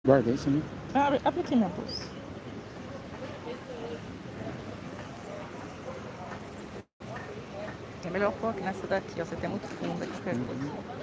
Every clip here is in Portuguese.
Guarda isso, né? Abre aqui minha bolsa. É melhor pôr aqui nessa daqui, ó. Você tem muito fundo aqui, qualquer coisa.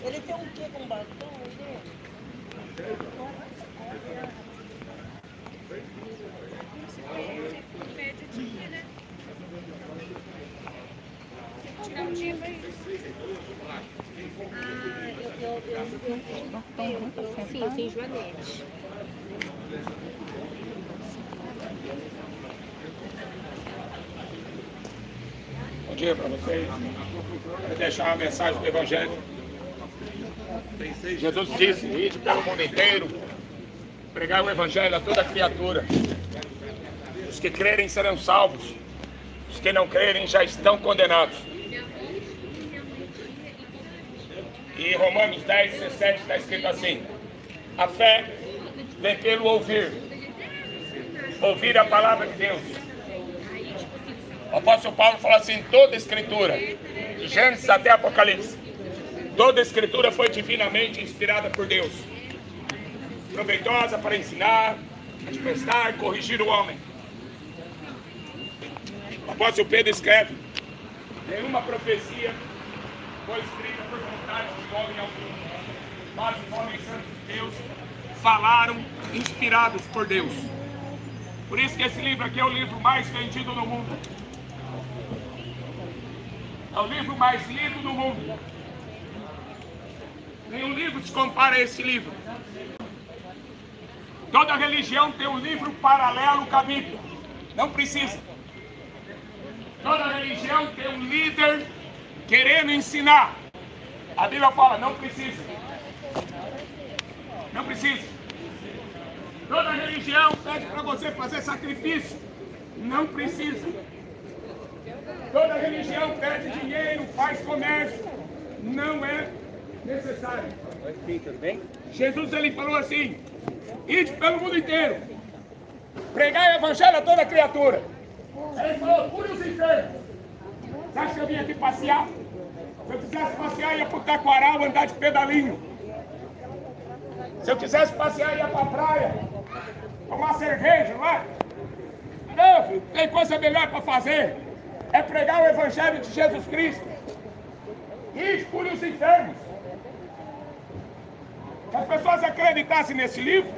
Ele tem um quê com batom? Sim, eu tenho Joanete. Bom dia para vocês. Quero deixar uma mensagem do Evangelho. Jesus disse: ide pelo mundo inteiro, pregar o Evangelho a toda criatura. Os que crerem serão salvos, os que não crerem já estão condenados. E em Romanos 10, 17 está escrito assim: a fé vem pelo ouvir a palavra de Deus. O apóstolo Paulo fala assim: toda a escritura, de Gênesis até Apocalipse, toda a escritura foi divinamente inspirada por Deus, proveitosa para ensinar, admoestar, corrigir o homem. O apóstolo Pedro escreve: nenhuma profecia foi escrita por vontade de homem algum, mas os homens santos de Deus falaram inspirados por Deus. Por isso que esse livro aqui é o livro mais vendido no mundo. É o livro mais lido do mundo. Nenhum livro se compara a esse livro. Toda religião tem um livro paralelo com a Bíblia. Não precisa. Toda religião tem um líder querendo ensinar. A Bíblia fala: não precisa. Não precisa. Toda religião pede para você fazer sacrifício. Não precisa. Toda religião pede dinheiro, faz comércio. Não é necessário. Oi, tudo bem? Jesus, ele falou assim: ide pelo mundo inteiro, pregar o Evangelho a toda criatura. Ele falou: cure os enfermos. Você acha que eu vim aqui passear? Se eu quisesse passear, ia para o Taquaral andar de pedalinho. Se eu quisesse passear, ia para a praia tomar cerveja, não é? Não, filho, tem coisa melhor para fazer. É pregar o Evangelho de Jesus Cristo. E cure os enfermos. Se as pessoas acreditassem nesse livro,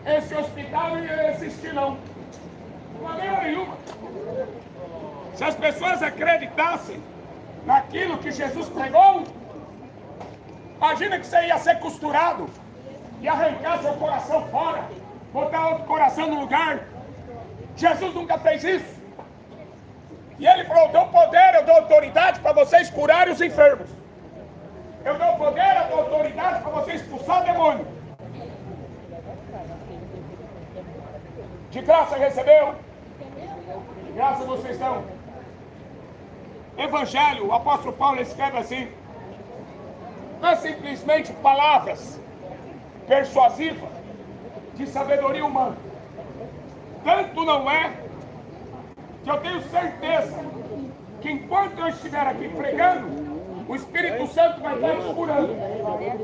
esse hospital não ia existir, não. De maneira nenhuma. Se as pessoas acreditassem naquilo que Jesus pregou, imagina que você ia ser costurado e arrancar seu coração fora, botar outro coração no lugar. Jesus nunca fez isso. E ele falou: eu dou poder, eu dou autoridade para vocês curarem os enfermos. Eu dou poder, eu dou autoridade para vocês expulsar o demônio. De graça recebeu, de graça vocês dão. Evangelho, o apóstolo Paulo escreve assim: não é simplesmente palavras persuasivas de sabedoria humana. Tanto não é que eu tenho certeza que enquanto eu estiver aqui pregando, o Espírito Santo vai estar te curando.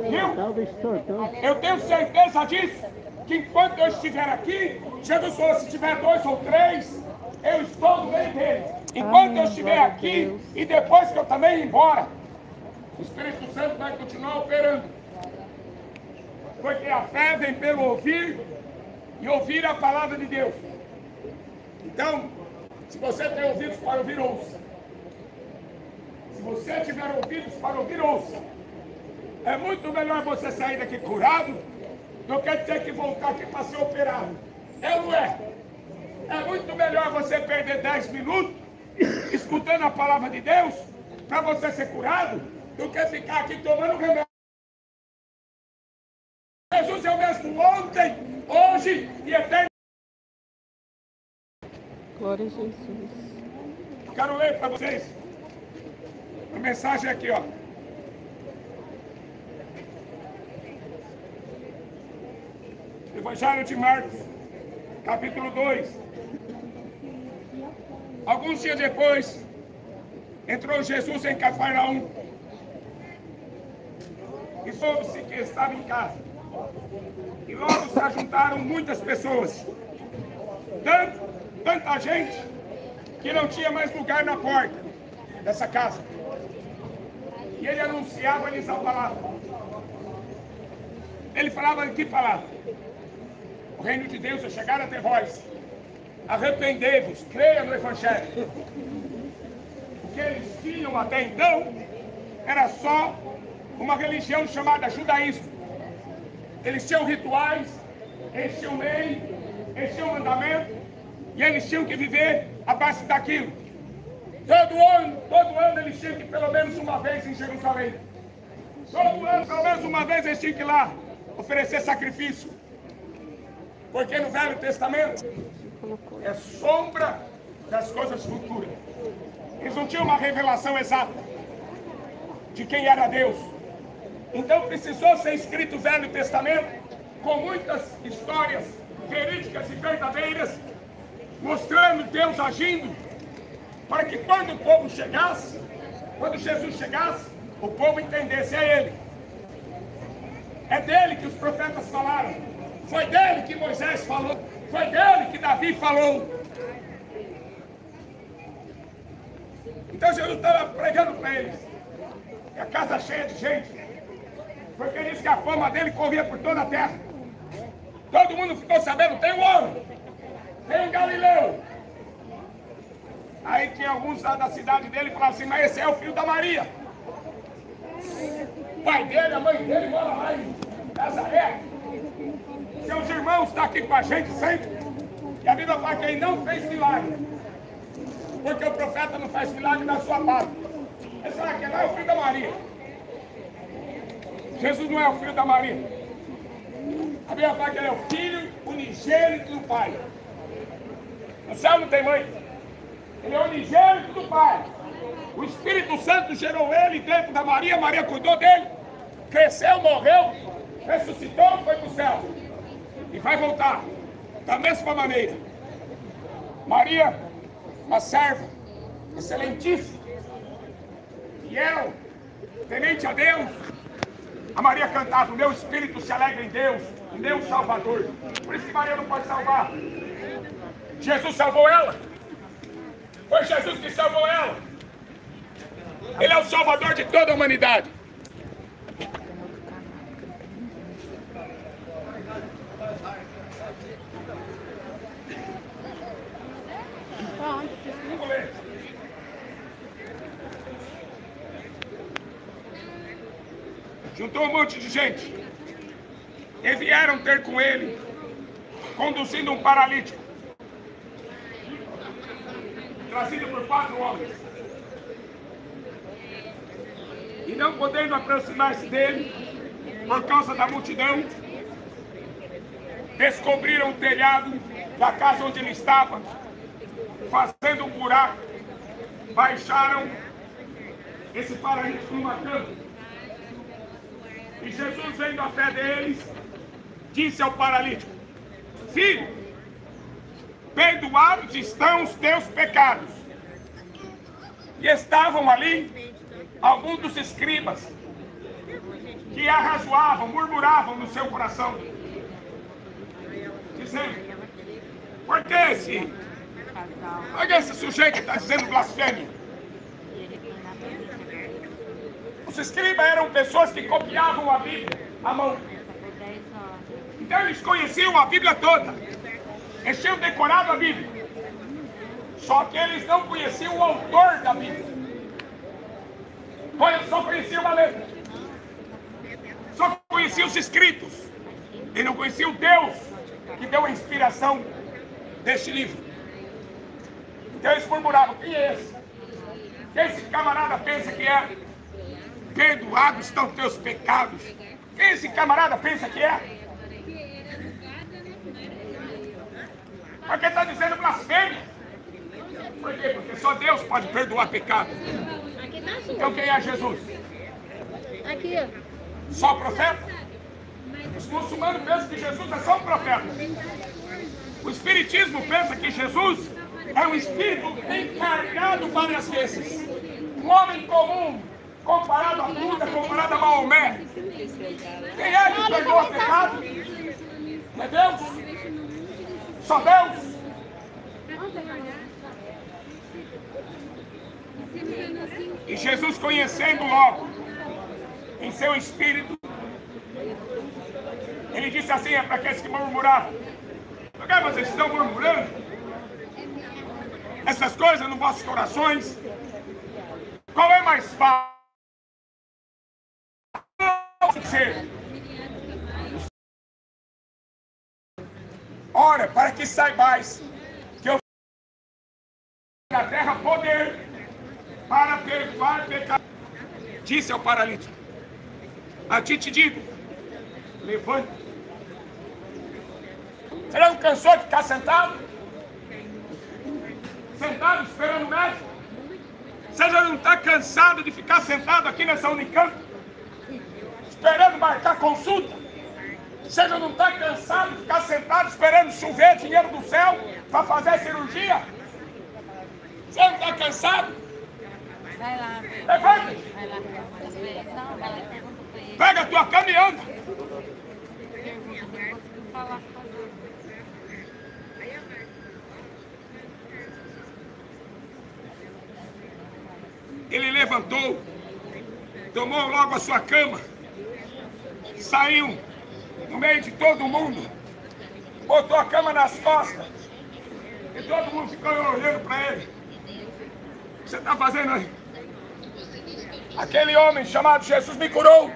Viu? Eu tenho certeza disso, que enquanto eu estiver aqui, Jesus falou: se tiver 2 ou 3, eu estou no meio deles. Enquanto eu estiver aqui, e depois que eu também ir embora, o Espírito Santo vai continuar operando. Porque a fé vem pelo ouvir, e ouvir a palavra de Deus. Então, se você tem ouvidos para ouvir, ouça. Se você tiver ouvidos para ouvir, ouça. É muito melhor você sair daqui curado não quer ter que voltar aqui para ser operado. É ou não é? É muito melhor você perder 10 minutos escutando a palavra de Deus para você ser curado do que ficar aqui tomando remédio. Jesus é o mesmo ontem, hoje e eternamente. Glória a Jesus. Quero ler para vocês a mensagem aqui, ó. Evangelho de Marcos, capítulo 2. Alguns dias depois, entrou Jesus em Cafarnaum e soube-se que estava em casa. E logo se ajuntaram muitas pessoas, tanta gente, que não tinha mais lugar na porta dessa casa. E ele anunciava-lhes a palavra. Ele falava de que palavra? O reino de Deus é chegar até vós. Arrependei-vos, creia no Evangelho. O que eles tinham até então era só uma religião chamada judaísmo. Eles tinham rituais, eles tinham lei, eles tinham mandamento, e eles tinham que viver a base daquilo. Todo ano eles tinham que ir pelo menos uma vez em Jerusalém. Todo ano, pelo menos uma vez, eles tinham que ir lá oferecer sacrifício. Porque no Velho Testamento é sombra das coisas futuras. Eles não tinham uma revelação exata de quem era Deus. Então precisou ser escrito o Velho Testamento com muitas histórias verídicas e verdadeiras, mostrando Deus agindo, para que quando o povo chegasse, quando Jesus chegasse, o povo entendesse, é Ele. É dele que os profetas falaram. Foi dele que Moisés falou. Foi dele que Davi falou. Então Jesus estava pregando para eles. E a casa cheia de gente. Porque ele disse que a fama dele corria por toda a terra. Todo mundo ficou sabendo, tem um homem. Tem um Galileu. Aí tinha alguns lá da cidade dele que falavam assim, mas esse é o filho da Maria. O pai dele, a mãe dele mora lá em Nazaré. Seus irmãos estão aqui com a gente sempre. E a Bíblia fala que ele não fez milagre. Porque o profeta não faz milagre na sua parte. Ele fala que ele é o filho da Maria. Jesus não é o filho da Maria. A Bíblia fala que ele é o filho unigênito do Pai. No céu não tem mãe. Ele é o unigênito do Pai. O Espírito Santo gerou ele dentro da Maria. Maria cuidou dele. Cresceu, morreu, ressuscitou, foi para o céu. E vai voltar da mesma maneira. Maria, uma serva excelentíssima, fiel, temente a Deus. A Maria cantava, o meu espírito se alegra em Deus, o meu Salvador. Por isso que Maria não pode salvar. Jesus salvou ela. Foi Jesus que salvou ela. Ele é o Salvador de toda a humanidade. Vamos ler. Juntou um monte de gente. E vieram ter com ele, conduzindo um paralítico, trazido por 4 homens. E não podendo aproximar-se dele, por causa da multidão, descobriram o telhado da casa onde ele estava, fazendo um buraco, baixaram esse paralítico numa cama. E Jesus, vendo a fé deles, disse ao paralítico: filho, perdoados estão os teus pecados. E estavam ali alguns dos escribas que arrazoavam, murmuravam no seu coração, dizendo: por que esse sujeito está dizendo blasfêmia? Os escribas eram pessoas que copiavam a Bíblia à mão. Então eles conheciam a Bíblia toda. Eles tinham decorado a Bíblia. Só que eles não conheciam o autor da Bíblia. Só conheciam a letra. Só conheciam os escritos. Ele não conhecia o Deus que deu a inspiração deste livro. Então eles murmuravam: quem é esse? Quem esse camarada pensa que é? Perdoados estão teus pecados. Quem esse camarada pensa que é? Porque está dizendo blasfêmia. Por quê? Porque só Deus pode perdoar pecado. Então quem é Jesus? Aqui, Só profeta? Os muçulmanos pensam que Jesus é só um profeta. O espiritismo pensa que Jesus é um espírito encarnado várias vezes. Um homem comum, comparado a Buda, comparado a Maomé. Quem é que perdoa pecado? É Deus? Só Deus? E Jesus, conhecendo logo em seu espírito, ele disse assim: é para aqueles que murmuravam: por que vocês estão murmurando essas coisas nos vossos corações? Qual é mais fácil? Ora, para que saibais que eu na terra poder para perdoar pecado. Disse ao paralítico: a ti te digo, levante. Você não cansou de ficar sentado? Sentado esperando o médico? Você já não está cansado de ficar sentado aqui nessa Unicamp? Esperando marcar consulta? Você já não está cansado de ficar sentado esperando chover dinheiro do céu para fazer cirurgia? Você não está cansado? vai lá. Levante! Vai lá. Não, vai lá e pergunta pra ele. Pega a tua cama e anda! Pergunta se ele conseguiu falar. Ele levantou, tomou logo a sua cama, saiu no meio de todo mundo, botou a cama nas costas e todo mundo ficou olhando para ele. O que você está fazendo aí? Aquele homem chamado Jesus me curou.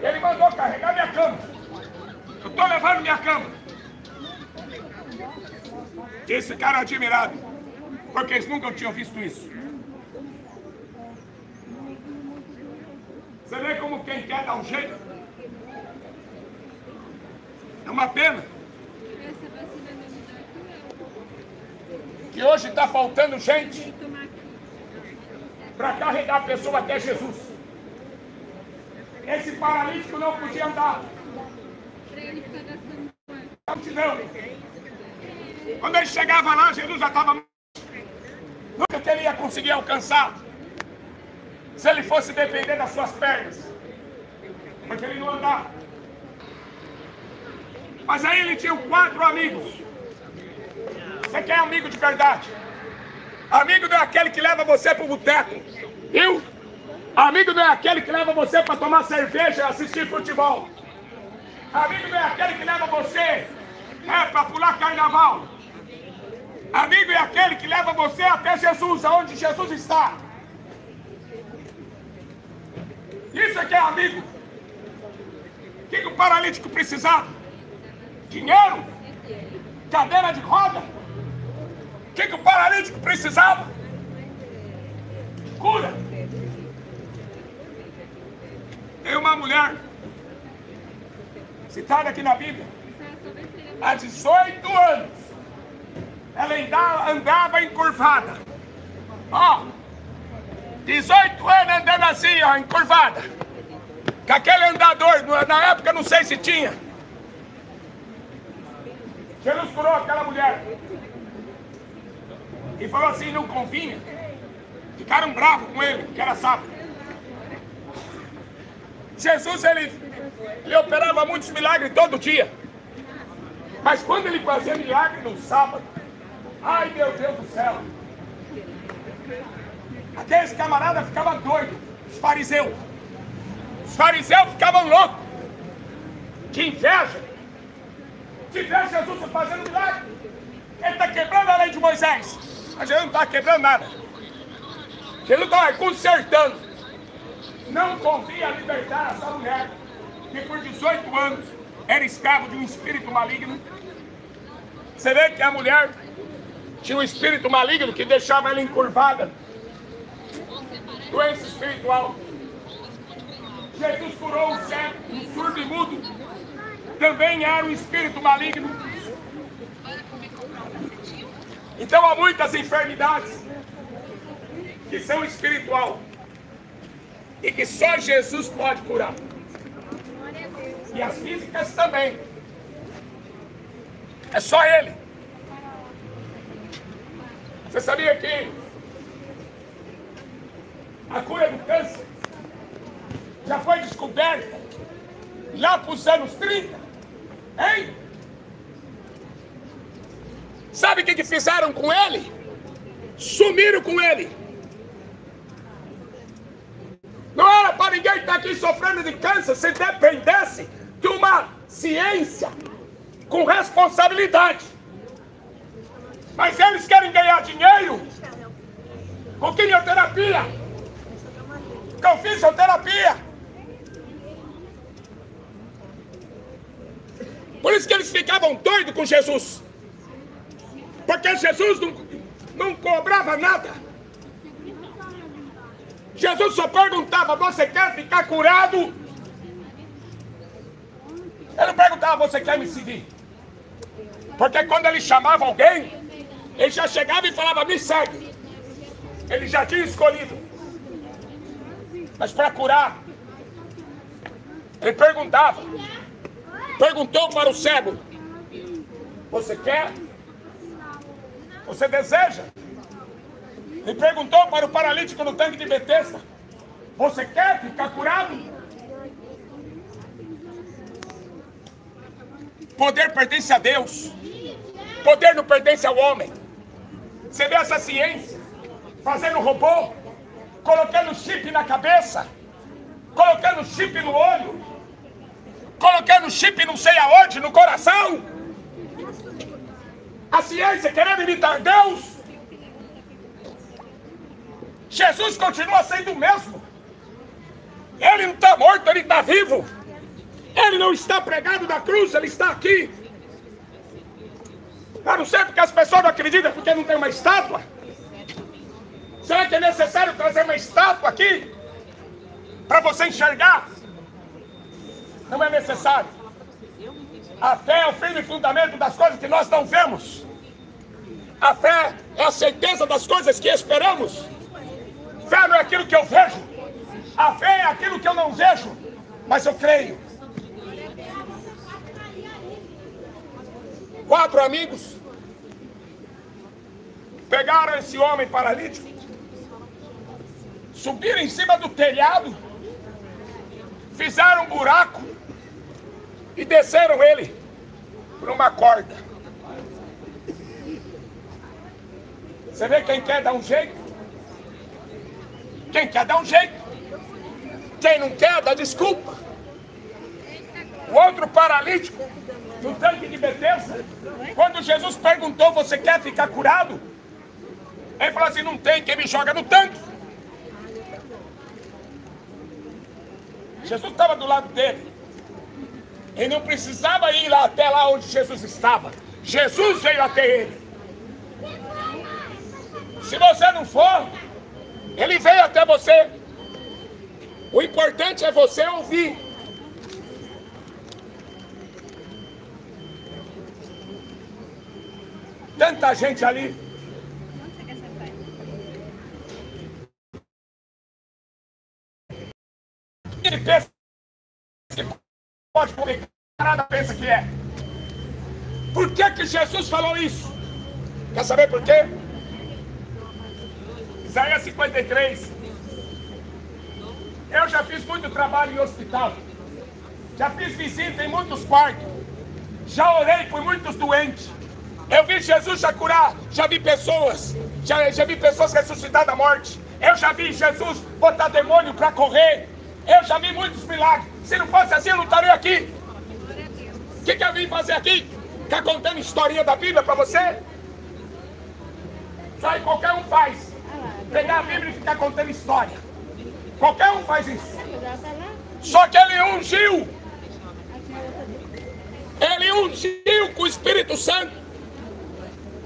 Ele mandou carregar minha cama. Eu estou levando minha cama. Eles ficaram admirados, porque eles nunca tinham visto isso. Você vê como quem quer dar um jeito? É uma pena que hoje está faltando gente para carregar a pessoa até Jesus. Esse paralítico não podia andar. Não. Quando ele chegava lá, Jesus já estava morto. Nunca que ele ia conseguir alcançar se ele fosse depender das suas pernas, porque ele não andava. Mas aí ele tinha 4 amigos. Você quer amigo de verdade? Amigo não é aquele que leva você para o boteco, viu? Amigo não é aquele que leva você para tomar cerveja e assistir futebol. Amigo não é aquele que leva você para pular carnaval. Amigo é aquele que leva você até Jesus, aonde Jesus está. Isso é que é amigo. O que o paralítico precisava? Dinheiro? Cadeira de roda? O que o paralítico precisava? Cura. Tem uma mulher citada aqui na Bíblia. Há 18 anos ela andava encurvada. Ó, 18 anos andando assim, ó, encurvada. Com aquele andador, na época não sei se tinha. Jesus curou aquela mulher. E falou assim, não convinha. Ficaram bravos com ele, porque era sábado. Jesus, ele operava muitos milagres todo dia. Mas quando ele fazia milagre no sábado, ai meu Deus do céu, aqueles camaradas ficavam doidos, os fariseus. Os fariseus ficavam loucos, de inveja. De ver Jesus fazendo milagre. Ele está quebrando a lei de Moisés. Mas ele não está quebrando nada. Jesus está consertando. Não convinha libertar essa mulher que por 18 anos era escravo de um espírito maligno. Você vê que a mulher tinha um espírito maligno que deixava ela encurvada. Doença espiritual. Jesus curou o cego, o surdo e mudo. Também era um espírito maligno. Então há muitas enfermidades que são espiritual e que só Jesus pode curar. E as físicas também. É só Ele. Você sabia que a cura do câncer já foi descoberta lá para os anos 30? Hein? Sabe o que fizeram com ele? Sumiram com ele. Não era para ninguém estar aqui sofrendo de câncer se dependesse de uma ciência com responsabilidade. Mas eles querem ganhar dinheiro com quimioterapia, com fisioterapia. Por isso que eles ficavam doidos com Jesus. Porque Jesus não cobrava nada. Jesus só perguntava: você quer ficar curado? Ele não perguntava: você quer me seguir? Porque quando ele chamava alguém, ele já chegava e falava: me segue. Ele já tinha escolhido. Mas para curar, ele perguntava. Perguntou para o cego: você quer? Você deseja? Ele perguntou para o paralítico no tanque de Betesda: você quer ficar curado? Poder pertence a Deus. Poder não pertence ao homem. Você vê essa ciência fazendo robô, colocando chip na cabeça, colocando chip no olho, colocando chip não sei aonde, no coração. A ciência querendo imitar Deus. Jesus continua sendo o mesmo. Ele não está morto, ele está vivo. Ele não está pregado na cruz, ele está aqui. Eu não sei porque as pessoas não acreditam, porque não tem uma estátua. Será que é necessário trazer uma estátua aqui para você enxergar? Não é necessário. A fé é o firme fundamento das coisas que nós não vemos. A fé é a certeza das coisas que esperamos. Fé não é aquilo que eu vejo. A fé é aquilo que eu não vejo, mas eu creio. 4 amigos pegaram esse homem paralítico, subiram em cima do telhado, fizeram um buraco e desceram ele por uma corda. Você vê quem quer dar um jeito? Quem quer dar um jeito? Quem não quer dá desculpa. O outro paralítico no tanque de Betesda, quando Jesus perguntou: você quer ficar curado? Ele falou assim: não tem quem me joga no tanque. Jesus estava do lado dele. Ele não precisava ir lá até lá onde Jesus estava. Jesus veio até ele. Se você não for, ele veio até você. O importante é você ouvir. Tanta gente ali. Ele pensa que pode comer, nada pensa que é. Por que Jesus falou isso? Quer saber por quê? Isaías 53. Eu já fiz muito trabalho em hospital. Já fiz visita em muitos quartos. Já orei por muitos doentes. Eu vi Jesus já curar. Já vi pessoas. Já vi pessoas ressuscitar da morte. Eu já vi Jesus botar demônio para correr. Eu já vi muitos milagres. Se não fosse assim, eu não estaria aqui. O que eu vim fazer aqui? Ficar contando historinha da Bíblia para você? Isso aí qualquer um faz. Pegar a Bíblia e ficar contando história. Qualquer um faz isso. Só que ele ungiu Ele ungiu com o Espírito Santo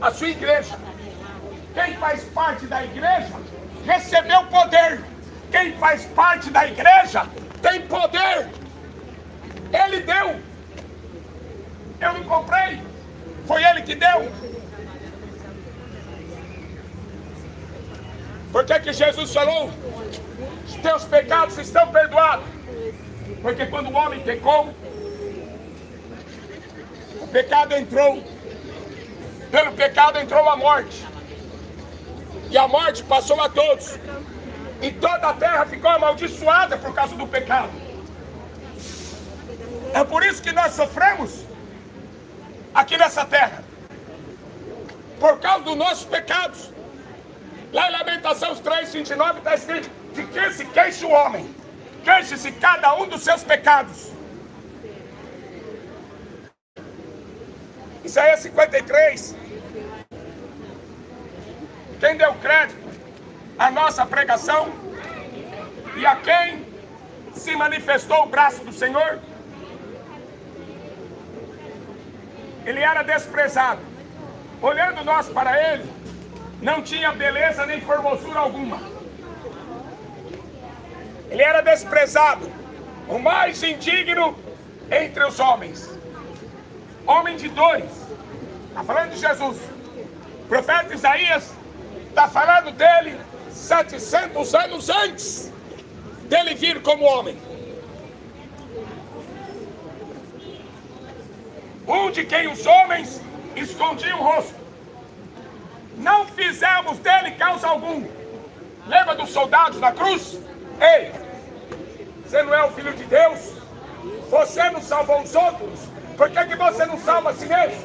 a sua igreja. Quem faz parte da igreja recebeu poder. Quem faz parte da igreja tem poder. Ele deu. Eu não comprei. Foi ele que deu. Por que Jesus falou? Os teus pecados estão perdoados. Porque quando o homem pecou, o pecado entrou. Pelo pecado entrou a morte. E a morte passou a todos. E toda a terra ficou amaldiçoada por causa do pecado. É por isso que nós sofremos aqui nessa terra. Por causa dos nossos pecados. Lá em Lamentações 3:29 está escrito: de que se queixa o homem? Queixe-se cada um dos seus pecados. Isaías 53. Quem deu crédito à nossa pregação e a quem se manifestou o braço do Senhor? Ele era desprezado. Olhando nós para ele, não tinha beleza nem formosura alguma. Ele era desprezado, o mais indigno entre os homens. Homem de dores. Está falando de Jesus. O profeta Isaías está falando dele 700 anos antes dele vir como homem. Um de quem os homens escondiam o rosto. Não fizemos dele causa algum. Lembra dos soldados na cruz? Ei, você não é o filho de Deus? Você não salvou os outros? Por que você não salva a si mesmo?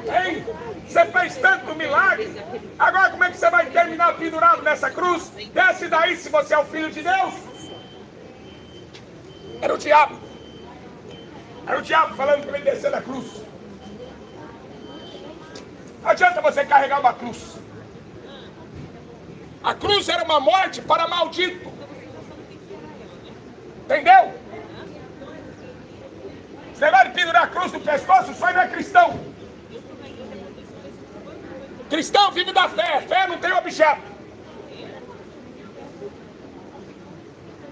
Hein? Você fez tanto milagre. Agora como é que você vai terminar pendurado nessa cruz? Desce daí se você é o filho de Deus. Era o diabo. Era o diabo falando para ele descer da cruz. Não adianta você carregar uma cruz. A cruz era uma morte para maldito. Entendeu? Esse negócio de pendurar a cruz no pescoço, isso aí não é cristão. Cristão vive da fé. Fé não tem objeto.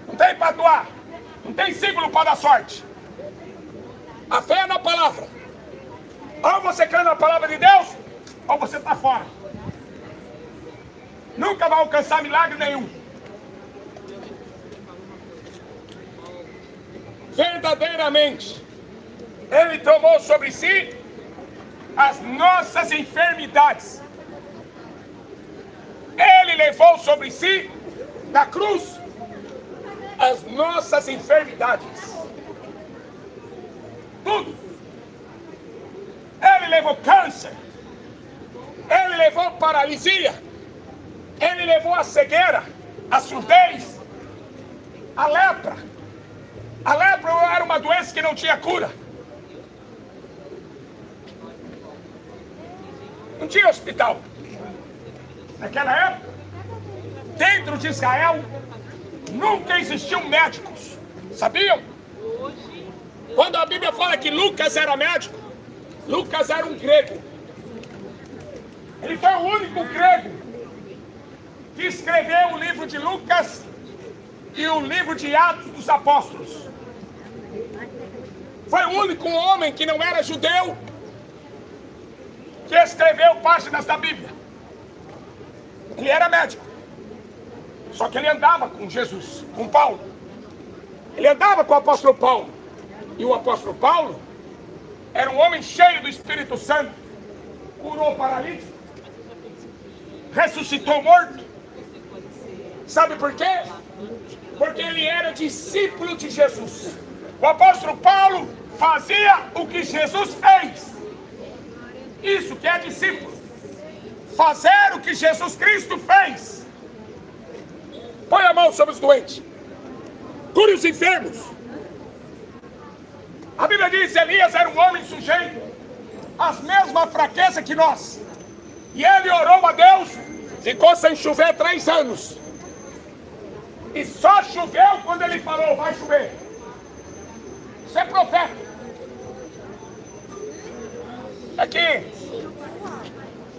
Não tem para doar. Não tem símbolo para dar sorte. A fé é na palavra. Ou você crê na palavra de Deus, ou você está fora. Nunca vai alcançar milagre nenhum. Verdadeiramente, Ele tomou sobre si as nossas enfermidades. Ele levou sobre si, na cruz, as nossas enfermidades. Tudo. Ele levou câncer. Ele levou paralisia. Ele levou a cegueira, a surdez, a lepra. A lepra era uma doença que não tinha cura. Não tinha hospital. Naquela época, dentro de Israel, nunca existiam médicos. Sabiam? Quando a Bíblia fala que Lucas era médico, Lucas era um grego. Ele foi o único grego que escreveu o livro de Lucas e o livro de Atos dos Apóstolos. Foi o único homem que não era judeu que escreveu páginas da Bíblia. Ele era médico. Só que ele andava com Jesus, com Paulo. Ele andava com o apóstolo Paulo. E o apóstolo Paulo era um homem cheio do Espírito Santo. Curou o paralítico. Ressuscitou o morto. Sabe por quê? Porque ele era discípulo de Jesus. O apóstolo Paulo fazia o que Jesus fez. Isso que é discípulo. Fazer o que Jesus Cristo fez. Põe a mão sobre os doentes. Cure os enfermos. A Bíblia diz que Elias era um homem sujeito às mesmas fraquezas que nós. E ele orou a Deus, ficou sem chover 3 anos. E só choveu quando ele falou, vai chover. Isso é profeta. É que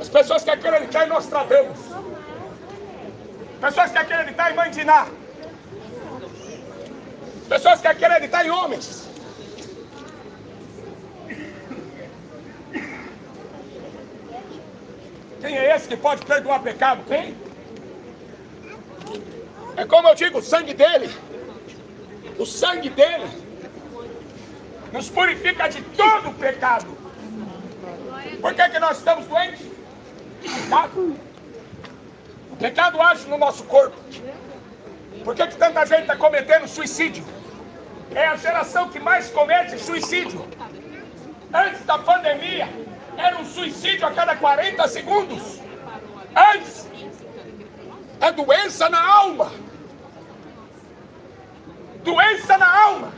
as pessoas que acreditam em Nostradamus, pessoas que acreditam em Mãe Diná, pessoas que acreditam em homens. Quem é esse que pode perdoar pecado? Quem? É como eu digo, o sangue dele nos purifica de todo o pecado. Por que nós estamos doentes? Pecado. O pecado age no nosso corpo. Por que tanta gente está cometendo suicídio? É a geração que mais comete suicídio. Antes da pandemia, era um suicídio a cada 40 segundos. Antes, é doença na alma. Doença na alma.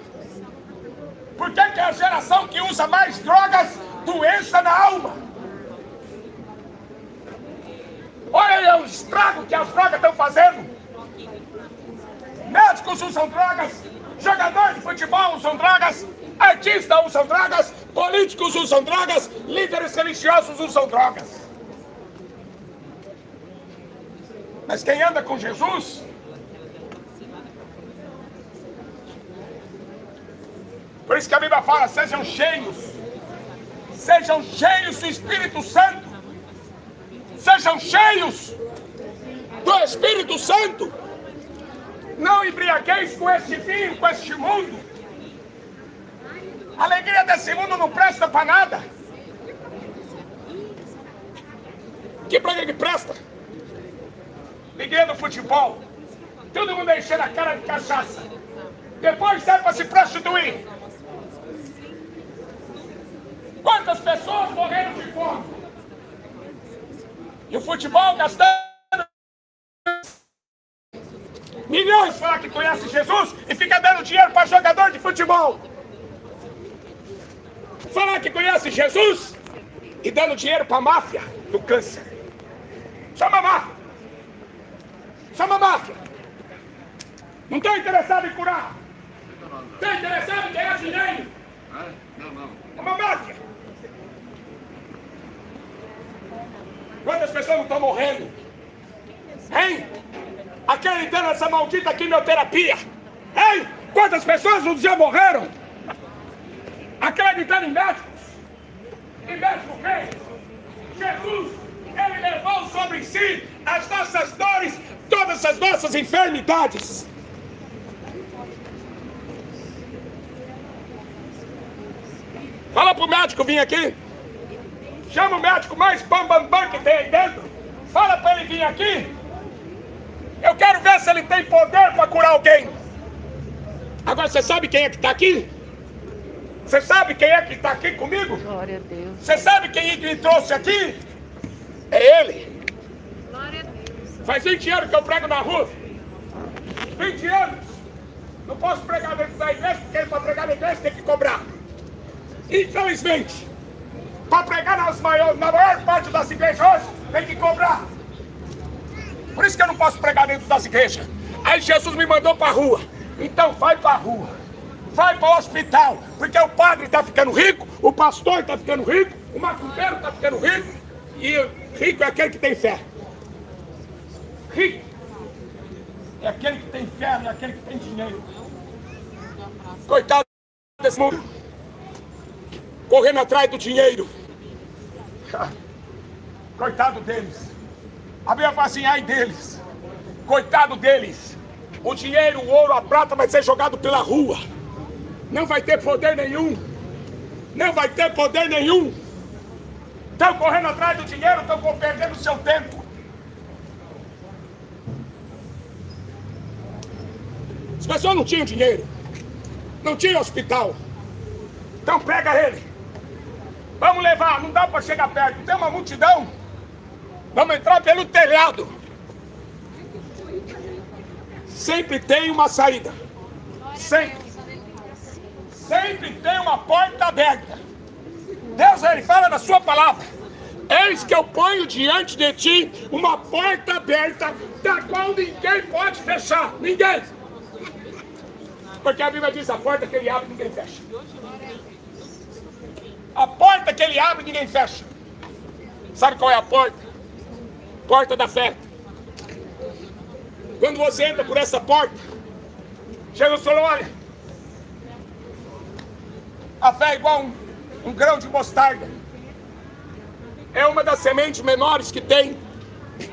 Por que é a geração que usa mais drogas? Doença na alma. Olha aí o estrago que as drogas estão fazendo. Médicos usam drogas, jogadores de futebol usam drogas, artistas usam drogas, políticos usam drogas, líderes religiosos usam drogas. Mas quem anda com Jesus, por isso que a Bíblia fala, sejam cheios do Espírito Santo, sejam cheios do Espírito Santo. Não embriagueis com este vinho, com este mundo. A alegria desse mundo não presta para nada. Que pra que presta? Alegria do futebol. Todo mundo enchendo a cara de cachaça. Depois sai para se prostituir. Quantas pessoas morreram de fome? E o futebol gastando milhões para que conhece Jesus e fica dando dinheiro para jogador de futebol. Falar que conhece Jesus e dando dinheiro para a máfia do câncer. Chama a máfia. Chama a máfia. Não estão interessados em curar. Estão interessados em ganhar dinheiro. É uma máfia. Quantas pessoas não estão morrendo? Hein? Acreditando nessa maldita quimioterapia. Hein? Quantas pessoas já morreram? Acreditando em médicos. Em médico quem? Jesus, ele levou sobre si as nossas dores, todas as nossas enfermidades. Fala pro médico vir aqui. Chama o médico mais bambambam que tem aí dentro. Fala para ele vir aqui. Eu quero ver se ele tem poder para curar alguém. Agora você sabe quem é que está aqui? Você sabe quem é que está aqui comigo? Glória a Deus. Você sabe quem me trouxe aqui? É ele. Glória a Deus. Faz 20 anos que eu prego na rua. 20 anos. Não posso pregar dentro da igreja, porque para pregar na igreja tem que cobrar. Infelizmente, para pregar na maior parte das igrejas hoje, tem que cobrar. Por isso que eu não posso pregar dentro das igrejas. Aí Jesus me mandou para a rua. Então vai para a rua. Vai para o hospital. Porque o padre está ficando rico, o pastor está ficando rico, o macumbeiro está ficando rico. E rico é aquele que tem fé. Rico é aquele que tem fé, é aquele que tem dinheiro. Coitado desse mundo. Correndo atrás do dinheiro. Coitado deles. A Bíblia fala assim, ai deles. Coitado deles. O dinheiro, o ouro, a prata vai ser jogado pela rua. Não vai ter poder nenhum. Não vai ter poder nenhum. Estão correndo atrás do dinheiro, estão perdendo o seu tempo. As pessoas não tinham dinheiro. Não tinham hospital. Então pega ele. Vamos levar, não dá para chegar perto. Tem uma multidão. Vamos entrar pelo telhado. Sempre tem uma saída. Sempre. Sempre tem uma porta aberta. Deus, ele fala na sua palavra. Eis que eu ponho diante de ti uma porta aberta, da qual ninguém pode fechar. Ninguém. Porque a Bíblia diz, a porta que ele abre, ninguém fecha. A porta que ele abre, ninguém fecha. Sabe qual é a porta? Porta da fé. Quando você entra por essa porta, Jesus falou, olha, a fé é igual um grão de mostarda. É uma das sementes menores que tem.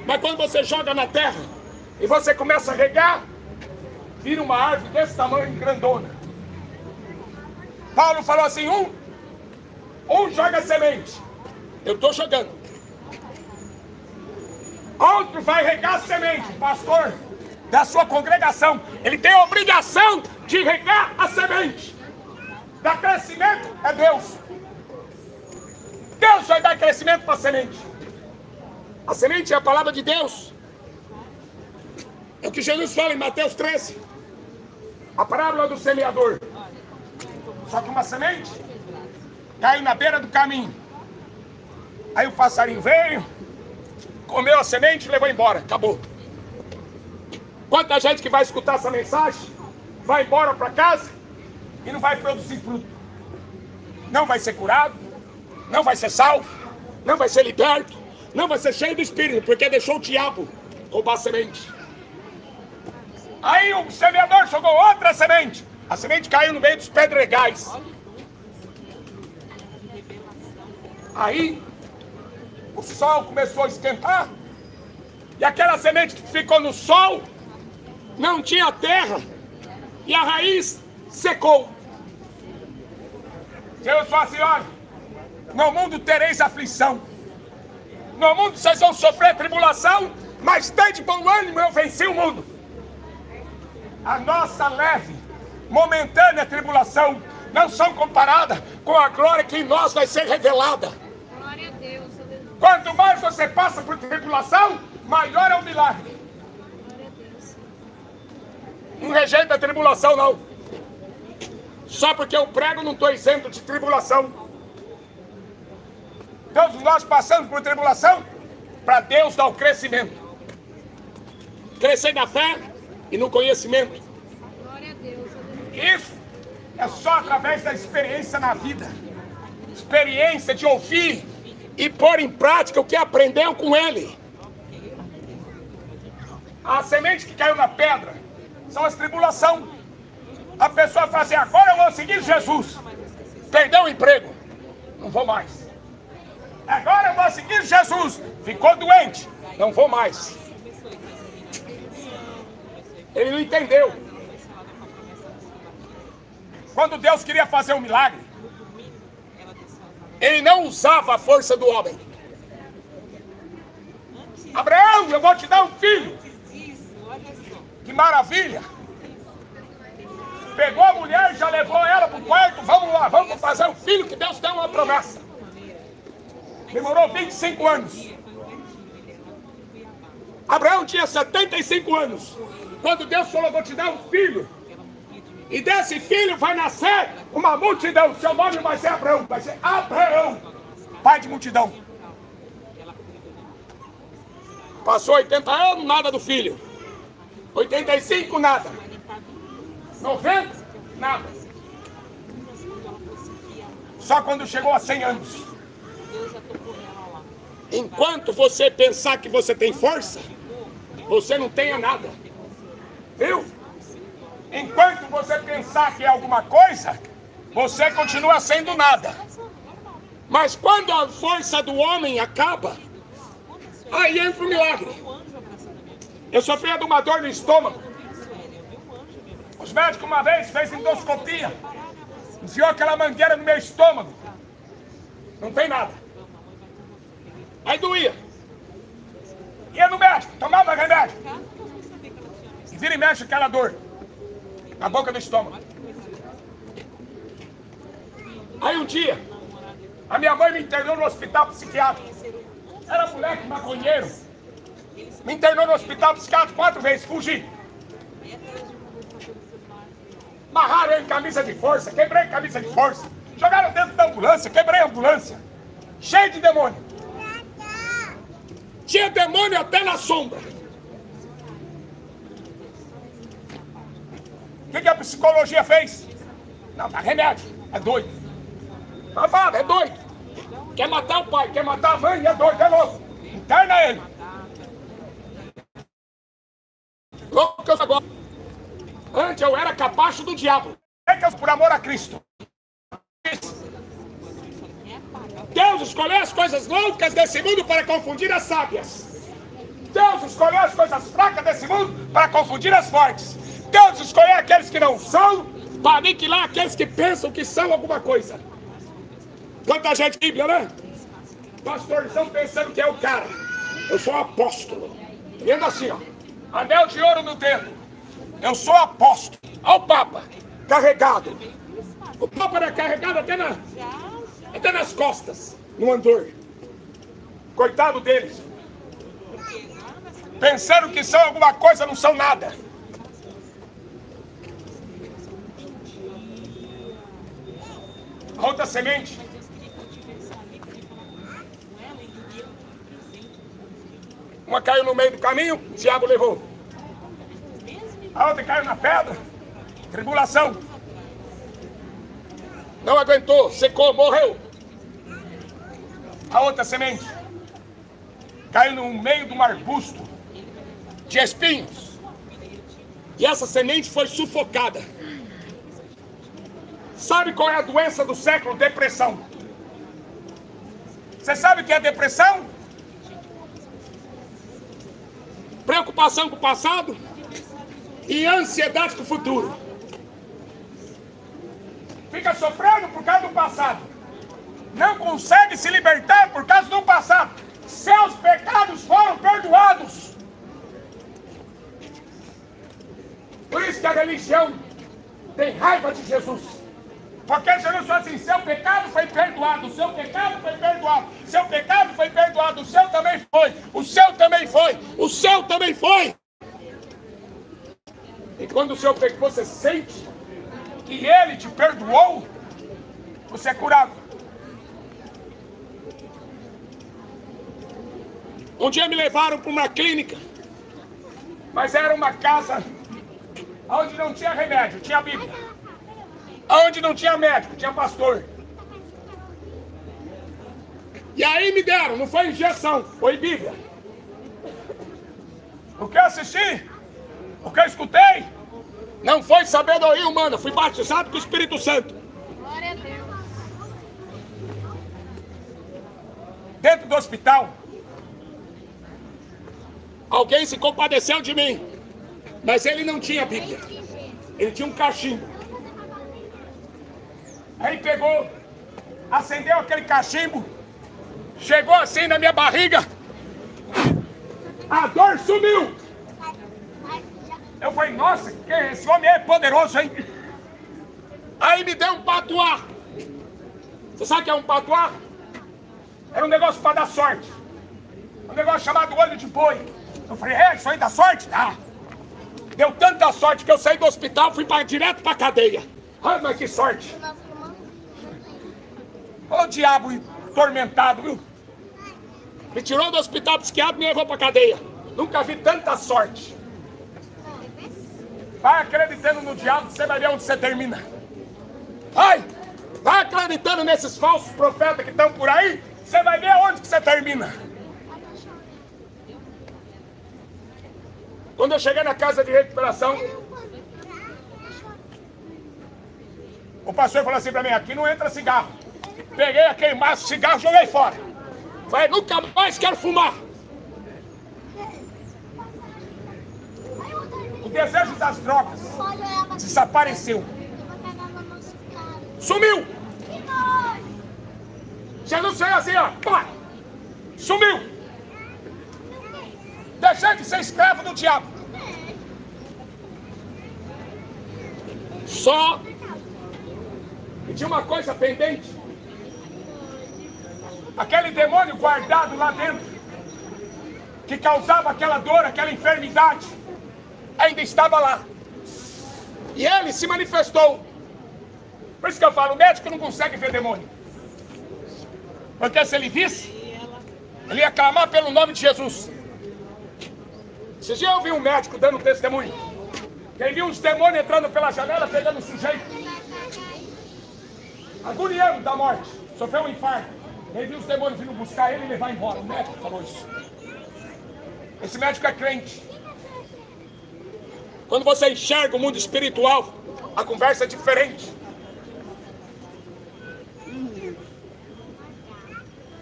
Mas quando você joga na terra e você começa a regar, vira uma árvore desse tamanho, grandona. Paulo falou assim, um joga semente. Eu estou jogando. Outro vai regar a semente. Pastor da sua congregação, ele tem a obrigação de regar a semente. Dar crescimento é Deus. Deus vai dar crescimento para a semente. A semente é a palavra de Deus. É o que Jesus fala em Mateus 13. A parábola do semeador. Só que uma semente caiu na beira do caminho. Aí o passarinho veio, comeu a semente e levou embora. Acabou. Quanta gente que vai escutar essa mensagem vai embora para casa e não vai produzir fruto. Não vai ser curado, não vai ser salvo, não vai ser liberto, não vai ser cheio do Espírito, porque deixou o diabo roubar a semente. Aí o semeador jogou outra semente. A semente caiu no meio dos pedregais. Aí o sol começou a esquentar. E aquela semente que ficou no sol não tinha terra. E a raiz secou. Deus falou assim, olha, no mundo tereis aflição. No mundo vocês vão sofrer tribulação, mas tem de bom ânimo, eu venci o mundo. A nossa leve, momentânea tribulação não são comparadas com a glória que em nós vai ser revelada. Glória a Deus. Quanto mais você passa por tribulação, maior é o milagre. Glória a Deus. Não rejeita a tribulação, não. Só porque eu prego, não estou isento de tribulação. Todos nós passamos por tribulação para Deus dar o crescimento. Crescer na fé e no conhecimento. Glória a Deus. Isso é só através da experiência na vida. Experiência de ouvir e pôr em prática o que aprendeu com ele. A semente que caiu na pedra são as tribulações. A pessoa fala assim, agora eu vou seguir Jesus. Perdeu o emprego, não vou mais. Agora eu vou seguir Jesus. Ficou doente, não vou mais. Ele não entendeu. Quando Deus queria fazer um milagre, ele não usava a força do homem. Abraão, eu vou te dar um filho. Que maravilha. Pegou a mulher, já levou ela para o quarto. Vamos lá, vamos fazer um filho que Deus deu uma promessa. Demorou 25 anos. Abraão tinha 75 anos. Quando Deus falou, vou te dar um filho. E desse filho vai nascer uma multidão. Seu nome vai ser Abraão. Vai ser Abraão, pai de multidão. Passou 80 anos, nada do filho. 85, nada. 90, nada. Só quando chegou a 100 anos. Enquanto você pensar que você tem força, você não tenha nada. Viu? Enquanto você pensar que é alguma coisa, você continua sendo nada. Mas quando a força do homem acaba, aí entra o milagre. Eu sofria de uma dor no estômago. Os médicos uma vez fez endoscopia. Enfiou aquela mangueira no meu estômago. Não tem nada. Aí doía. Ia no médico, tomava remédio. E vira e mexe aquela dor na boca do estômago. Aí um dia, a minha mãe me internou no hospital psiquiátrico. Era moleque maconheiro. Me internou no hospital psiquiátrico 4 vezes, fugi. Amarraram eu em camisa de força, quebrei camisa de força. Jogaram dentro da ambulância, quebrei a ambulância. Cheio de demônio. Tinha demônio até na sombra. O que a psicologia fez? Não, dá remédio, é doido. Malvado, é doido. Quer matar o pai, quer matar a mãe, é doido, é louco. Interna ele. Louco que eu agora. Antes eu era capacho do diabo. Por amor a Cristo. Deus escolheu as coisas loucas desse mundo para confundir as sábias. Deus escolheu as coisas fracas desse mundo para confundir as fortes. Deus escolheu aqueles que não são para aniquilar aqueles que pensam que são alguma coisa. Quanta gente Bíblia, né? Pastorzão pensando que é o cara. Eu sou apóstolo. Vendo assim, ó. Anel de ouro no dedo. Eu sou apóstolo. Olha o Papa. Carregado. O Papa era carregado até nas costas. No andor. Coitado deles. Pensando que são alguma coisa, não são nada. A outra semente. Uma caiu no meio do caminho, o diabo levou. A outra caiu na pedra. Tribulação. Não aguentou, secou, morreu. A outra semente caiu no meio de um arbusto de espinhos. E essa semente foi sufocada. Sabe qual é a doença do século? Depressão. Você sabe o que é depressão? Preocupação com o passado e ansiedade com o futuro. Fica sofrendo por causa do passado. Não consegue se libertar por causa do passado. Seus pecados foram perdoados. Por isso que a religião tem raiva de Jesus. Porque Jesus falou assim, seu pecado foi perdoado, o seu pecado foi perdoado, seu pecado foi perdoado, o seu também foi, o seu também foi, o seu também foi. E quando o seu pecado, você sente que ele te perdoou, você é curado. Um dia me levaram para uma clínica, mas era uma casa onde não tinha remédio, tinha Bíblia. Onde não tinha médico, tinha pastor. E aí me deram, não foi injeção, foi Bíblia. O que eu assisti, o que eu escutei, não foi sabedoria humana, fui batizado com o Espírito Santo. Glória a Deus. Dentro do hospital, alguém se compadeceu de mim, mas ele não tinha Bíblia, ele tinha um cachimbo. Aí pegou, acendeu aquele cachimbo, chegou assim na minha barriga, a dor sumiu. Eu falei, nossa, esse homem é poderoso, hein? Aí me deu um patuá. Você sabe o que é um patuá? Era um negócio para dar sorte. Um negócio chamado olho de boi. Eu falei, isso aí dá sorte? Dá. Deu tanta sorte que eu saí do hospital, fui direto para a cadeia. Ai, mas que sorte. Ô diabo tormentado, viu? Me tirou do hospital psiquiátrico e me levou pra cadeia. Nunca vi tanta sorte. Vai acreditando no diabo, você vai ver onde você termina. Vai acreditando nesses falsos profetas que estão por aí, você vai ver onde que você termina. Quando eu cheguei na casa de recuperação, o pastor falou assim pra mim, aqui não entra cigarro. Peguei aquele maço de cigarro e joguei fora. Falei, nunca mais quero fumar. O desejo das drogas desapareceu. Sumiu. Jesus veio assim, ó. Pá. Sumiu. Deixei de ser escravo do diabo. Só. E tinha uma coisa pendente. Aquele demônio guardado lá dentro, que causava aquela dor, aquela enfermidade, ainda estava lá. E ele se manifestou. Por isso que eu falo, o médico não consegue ver demônio. Porque se ele visse, ele ia clamar pelo nome de Jesus. Esses dias eu vi um médico dando testemunho. Que ele viu uns demônios entrando pela janela, pegando o sujeito, agoniando da morte. sofreu um infarto. Ele viu os demônios vindo buscar ele e levar embora. O médico falou isso. Esse médico é crente. Quando você enxerga o mundo espiritual, a conversa é diferente.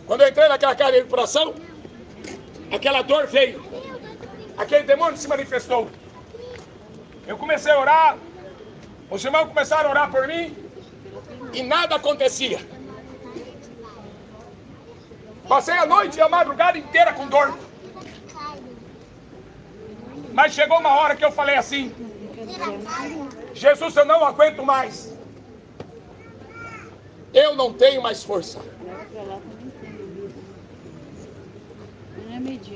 Quando eu entrei naquela casa de recuperação, aquela dor veio. Aquele demônio se manifestou. Eu comecei a orar. Os irmãos começaram a orar por mim. E nada acontecia. Passei a noite e a madrugada inteira com dor. Mas chegou uma hora que eu falei assim: Jesus, eu não aguento mais. Eu não tenho mais força.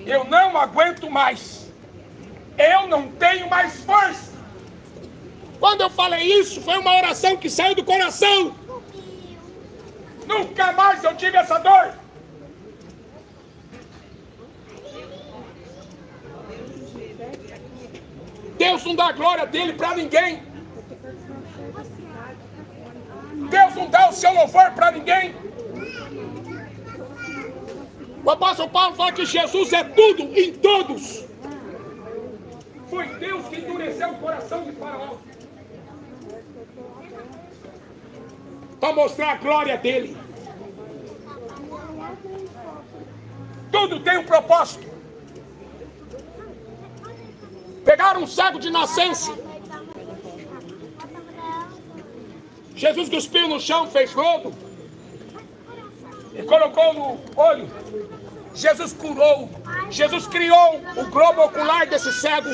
Eu não aguento mais. Eu não tenho mais força. Quando eu falei isso, foi uma oração que saiu do coração. Nunca mais eu tive essa dor. Deus não dá a glória dele para ninguém. Deus não dá o seu louvor para ninguém. O apóstolo Paulo fala que Jesus é tudo em todos. Foi Deus que endureceu o coração de Faraó para mostrar a glória dele. Tudo tem um propósito. Pegaram um cego de nascença. Jesus cuspiu no chão, fez lodo e colocou no olho. Jesus curou. Jesus criou o globo ocular desse cego,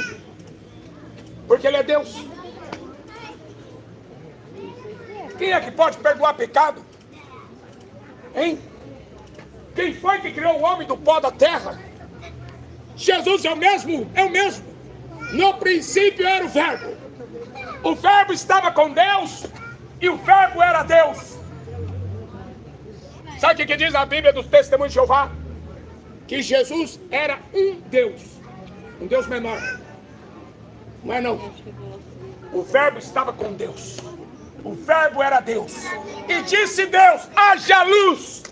porque ele é Deus. Quem é que pode perdoar pecado? Hein? Quem foi que criou o homem do pó da terra? Jesus é o mesmo, é o mesmo. No princípio era o verbo. O verbo estava com Deus e o verbo era Deus. Sabe o que diz a Bíblia dos Testemunhos de Jeová? Que Jesus era um Deus menor. Não é não. O verbo estava com Deus. O verbo era Deus. E disse Deus: haja luz.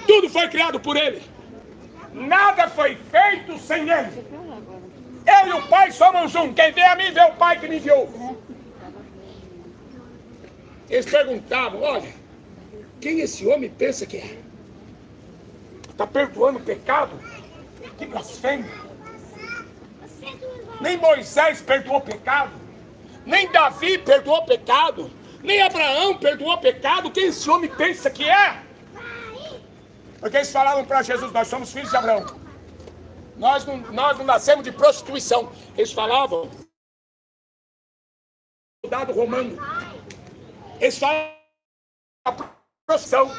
Tudo foi criado por ele. Nada foi feito sem ele. Eu e o Pai somos um. Quem vê a mim vê o Pai que me enviou. Eles perguntavam: olha, quem esse homem pensa que é? Está perdoando o pecado? Que blasfêmia. Nem Moisés perdoou pecado. Nem Davi perdoou pecado. Nem Abraão perdoou pecado. Quem esse homem pensa que é? Porque eles falavam para Jesus: nós somos filhos de Abraão. Nós não nascemos de prostituição. Eles falavam. Soldado romano. Eles falavam da prostituição.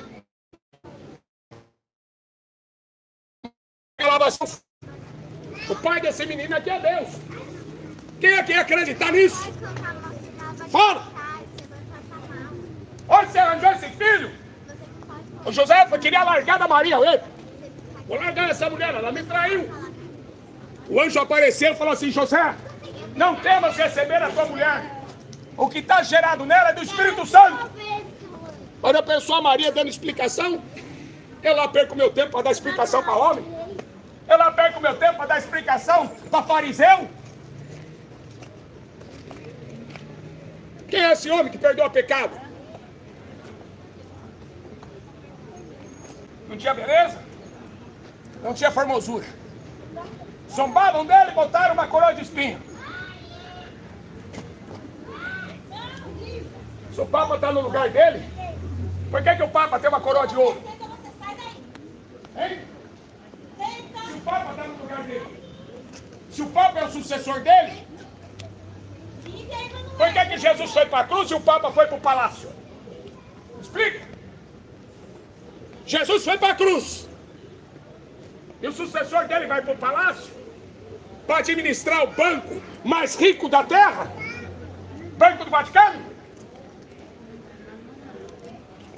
O pai desse menino aqui é Deus. Quem é que ia acreditar nisso? Fala! Onde você arranjou esse filho? O José queria largar da Maria. Ele: vou largar essa mulher, ela me traiu. O anjo apareceu e falou assim: José, não temas receber a tua mulher. O que está gerado nela é do Espírito Santo. Quando a pessoa Maria dando explicação, eu lá perco meu tempo para dar explicação para homem. Eu lá perco meu tempo para dar explicação para fariseu. Quem é esse homem que perdoa pecado? Não tinha beleza? Não tinha formosura. Zombavam dele e botaram uma coroa de espinho. Se o Papa está no lugar dele, por que o Papa tem uma coroa de ouro? Hein? Se o Papa está no lugar dele, se o Papa é o sucessor dele, por que Jesus foi para a cruz e o Papa foi para o palácio? Explica. Jesus foi para a cruz e o sucessor dele vai para o palácio para administrar o banco mais rico da terra, Banco do Vaticano.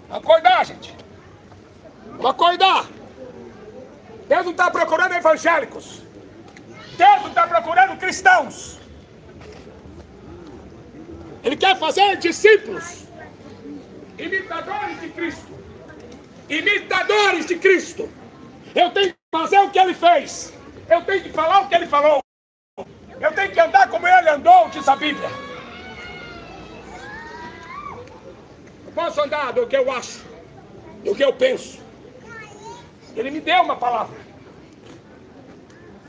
Acordar, gente. Vamos acordar. Deus não está procurando evangélicos. Deus não está procurando cristãos. Ele quer fazer discípulos. Imitadores de Cristo. Imitadores de Cristo. Eu tenho que fazer o que ele fez. Eu tenho que falar o que ele falou. Eu tenho que andar como ele andou, diz a Bíblia. Eu posso andar do que eu acho, do que eu penso. Ele me deu uma palavra.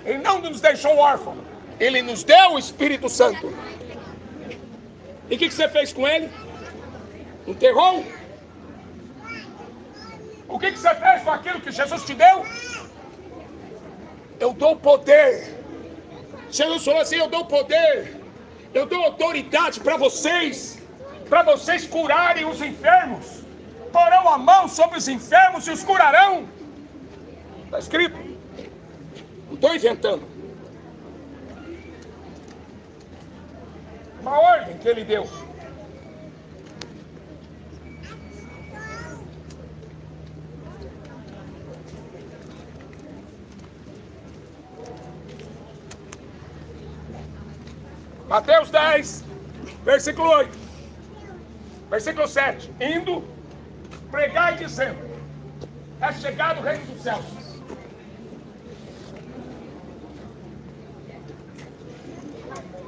Ele não nos deixou órfãos. Ele nos deu o Espírito Santo. E o que você fez com ele? Enterrou? O que você fez com aquilo que Jesus te deu? Eu dou poder. Jesus falou assim, eu dou poder. Eu dou autoridade para vocês curarem os enfermos. Porão a mão sobre os enfermos e os curarão. Está escrito. Não estou inventando. Uma ordem que ele deu. Mateus 10, versículo 8. Versículo 7. Indo, pregai dizendo, é chegado o reino dos céus.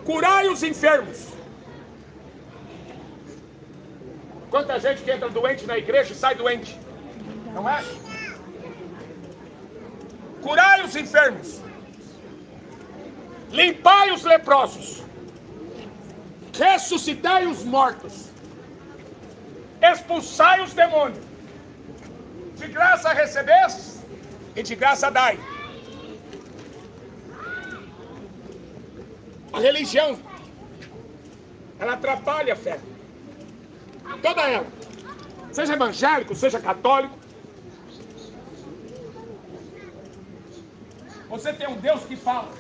Curai os enfermos. Quanta gente que entra doente na igreja e sai doente. Não é? Curai os enfermos. Limpai os leprosos. Ressuscitai os mortos. Expulsai os demônios. De graça recebestes e de graça dai. A religião, ela atrapalha a fé. Toda ela. Seja evangélico, seja católico. Você tem um Deus que fala.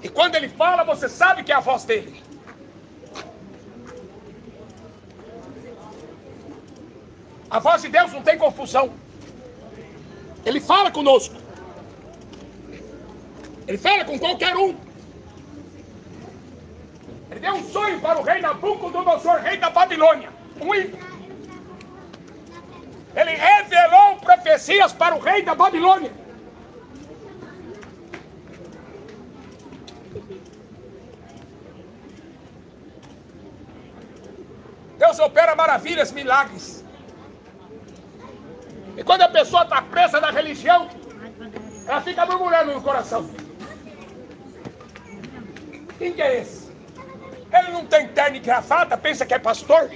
E quando ele fala, você sabe que é a voz dele. A voz de Deus não tem confusão. Ele fala conosco. Ele fala com qualquer um. Ele deu um sonho para o rei Nabucodonosor, rei da Babilônia. Um ímpio. Ele revelou profecias para o rei da Babilônia. Deus opera maravilhas, milagres. E quando a pessoa está presa na religião, ela fica murmurando no coração. Quem que é esse? Ele não tem terno e gravata, pensa que é pastor?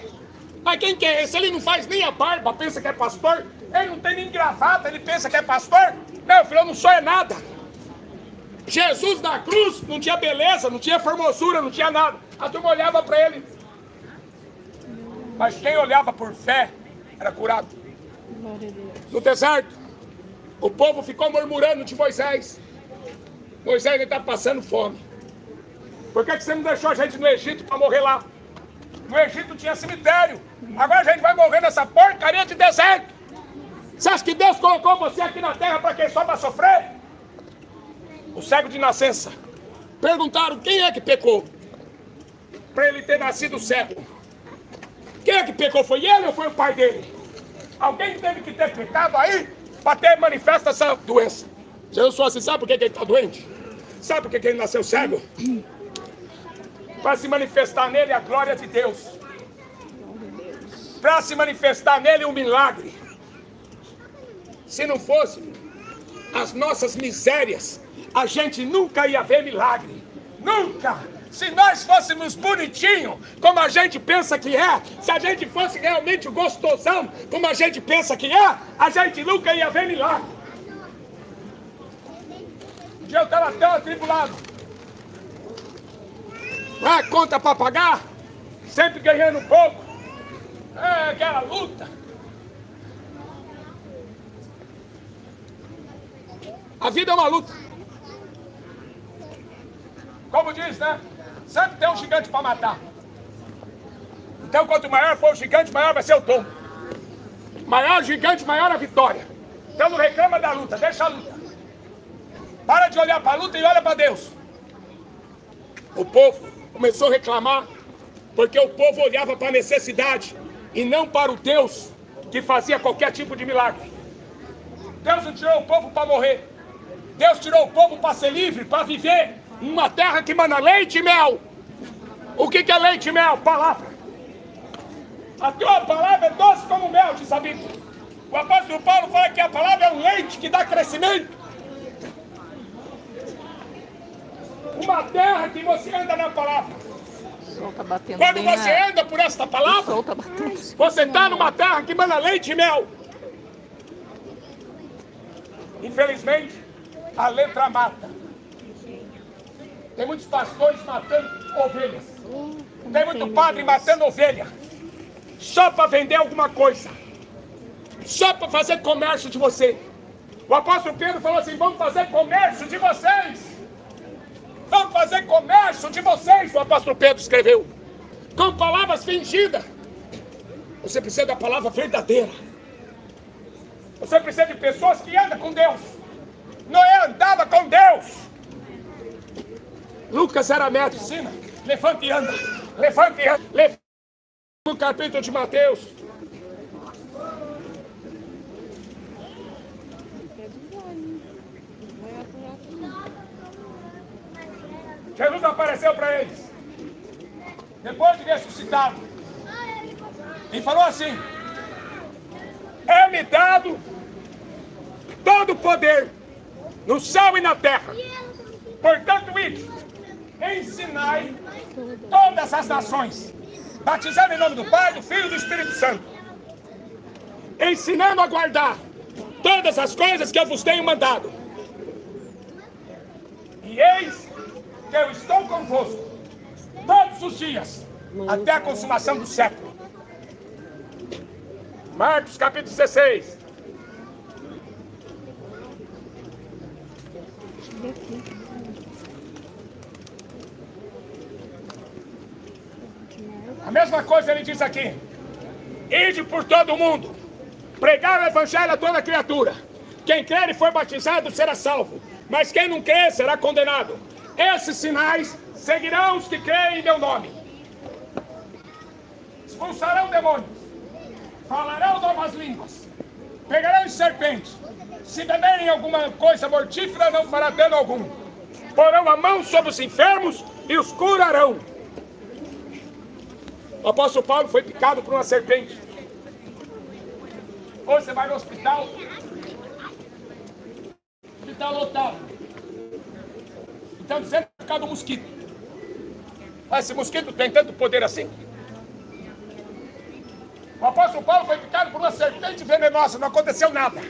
Mas quem que é esse? Ele não faz nem a barba, pensa que é pastor? Ele não tem nem gravata, ele pensa que é pastor? Não, filho, eu não sou é nada. Jesus na cruz não tinha beleza, não tinha formosura, não tinha nada. A turma olhava para ele. Mas quem olhava por fé era curado. No deserto, o povo ficou murmurando de Moisés. Moisés está passando fome. Por que você não deixou a gente no Egito para morrer lá? No Egito tinha cemitério. Agora a gente vai morrer nessa porcaria de deserto. Você acha que Deus colocou você aqui na terra para quem? Só para sofrer? O cego de nascença. Perguntaram quem é que pecou para ele ter nascido cego. Quem é que pecou? Foi ele ou foi o pai dele? Alguém teve que ter pecado aí para ter manifesta essa doença. Jesus falou assim, sabe por que ele está doente? Sabe por que ele nasceu cego? Para se manifestar nele a glória de Deus. Para se manifestar nele um milagre. Se não fosse as nossas misérias, a gente nunca ia ver milagre. Nunca! Se nós fôssemos bonitinhos, como a gente pensa que é, se a gente fosse realmente gostosão, como a gente pensa que é, a gente nunca ia ver milagre. Um dia eu estava tão atribulado. Conta para pagar, sempre ganhando pouco. É aquela luta. A vida é uma luta. Como diz, né? Sempre tem um gigante para matar. Então, quanto maior for o gigante, maior vai ser o tombo. Maior gigante, maior a vitória. Então não reclama da luta, deixa a luta. Para de olhar para a luta e olha para Deus. O povo começou a reclamar Porque o povo olhava para a necessidade e não para o Deus que fazia qualquer tipo de milagre. Deus não tirou o povo para morrer. Deus tirou o povo para ser livre, para viver em uma terra que manda leite e mel. O que é leite e mel? Palavra. A tua palavra é doce como mel, diz a Bíblia. O apóstolo Paulo fala que a palavra é um leite que dá crescimento. Uma terra que você anda na palavra. O sol tá batendo Quando bem você na... anda por esta O palavra, sol tá batendo. você está numa terra que manda leite e mel. Infelizmente, a letra mata. Tem muitos pastores matando ovelhas. Tem muito padre matando ovelha. Só para vender alguma coisa. Só para fazer comércio de você. O apóstolo Pedro falou assim: vamos fazer comércio de vocês. Vamos fazer comércio de vocês, o apóstolo Pedro escreveu. Com palavras fingidas. Você precisa da palavra verdadeira. Você precisa de pessoas que andam com Deus. Noé andava com Deus. Lucas era medicina. Levante e anda. Levante e anda. Levante no capítulo de Mateus. Jesus apareceu para eles, depois de ressuscitado, e falou assim: é-me dado todo o poder no céu e na terra. Portanto, ide, ensinai todas as nações, batizando em nome do Pai, do Filho e do Espírito Santo, ensinando a guardar todas as coisas que eu vos tenho mandado. E eis que eu estou convosco todos os dias, até a consumação do século. Marcos capítulo 16. A mesma coisa ele diz aqui: ide por todo o mundo, pregar o evangelho a toda criatura. Quem crer e for batizado será salvo, mas quem não crer será condenado. Esses sinais seguirão os que creem em meu nome. Expulsarão demônios, falarão novas línguas, pegarão serpentes, se beberem alguma coisa mortífera não fará dano algum. Porão a mão sobre os enfermos e os curarão. O apóstolo Paulo foi picado por uma serpente. Hoje você vai no hospital lotado. Então dizendo por causa do mosquito. Mas esse mosquito tem tanto poder assim? O apóstolo Paulo foi picado por uma serpente venenosa, não aconteceu nada.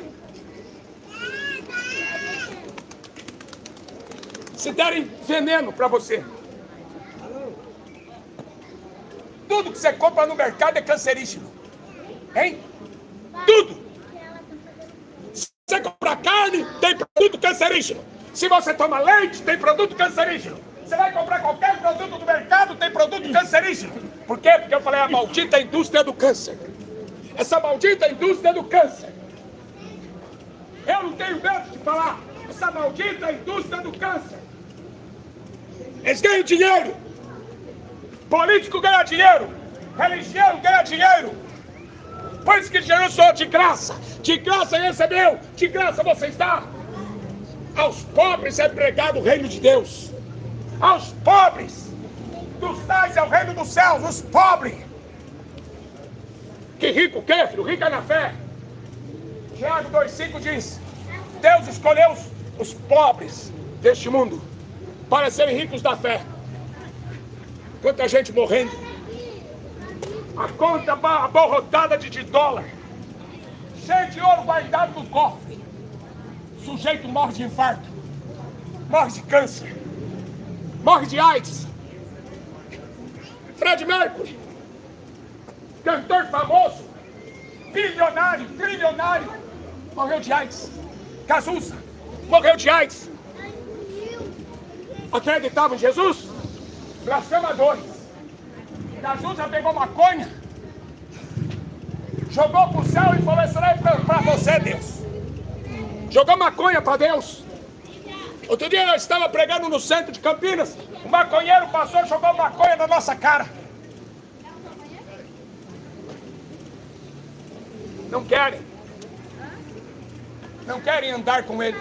Se derem veneno para você, tudo que você compra no mercado é cancerígeno. Hein? Tudo. Se você compra carne, tem produto cancerígeno. Se você toma leite, tem produto cancerígeno. Você vai comprar qualquer produto do mercado, tem produto cancerígeno. Por quê? Porque eu falei a maldita indústria do câncer. Essa maldita indústria do câncer. Eu não tenho medo de falar. Essa maldita indústria do câncer. Eles ganham dinheiro. Político ganha dinheiro. Religião ganha dinheiro. Por isso que Jesus falou de graça. De graça recebeu. De graça você está. Aos pobres é pregado o reino de Deus. Aos pobres. Dos tais é o reino dos céus. Os pobres. Que rico o quê, filho? Rico é na fé. Tiago 2,5 diz: Deus escolheu os pobres deste mundo para serem ricos da fé. Quanta gente morrendo. A conta abarrotada de dólar. Cheio de ouro guardado no cofre. O sujeito morre de infarto. Morre de câncer. Morre de AIDS. Fred Mercury, cantor famoso, bilionário, trilionário, morreu de AIDS. Cazuza morreu de AIDS. Acreditavam em Jesus? Blasfemadores. Cazuza pegou maconha, jogou pro céu e falou: isso não é pra você, Deus. Jogou maconha para Deus. Outro dia eu estava pregando no centro de Campinas. O maconheiro passou e jogou maconha na nossa cara. Não querem. Não querem andar com ele.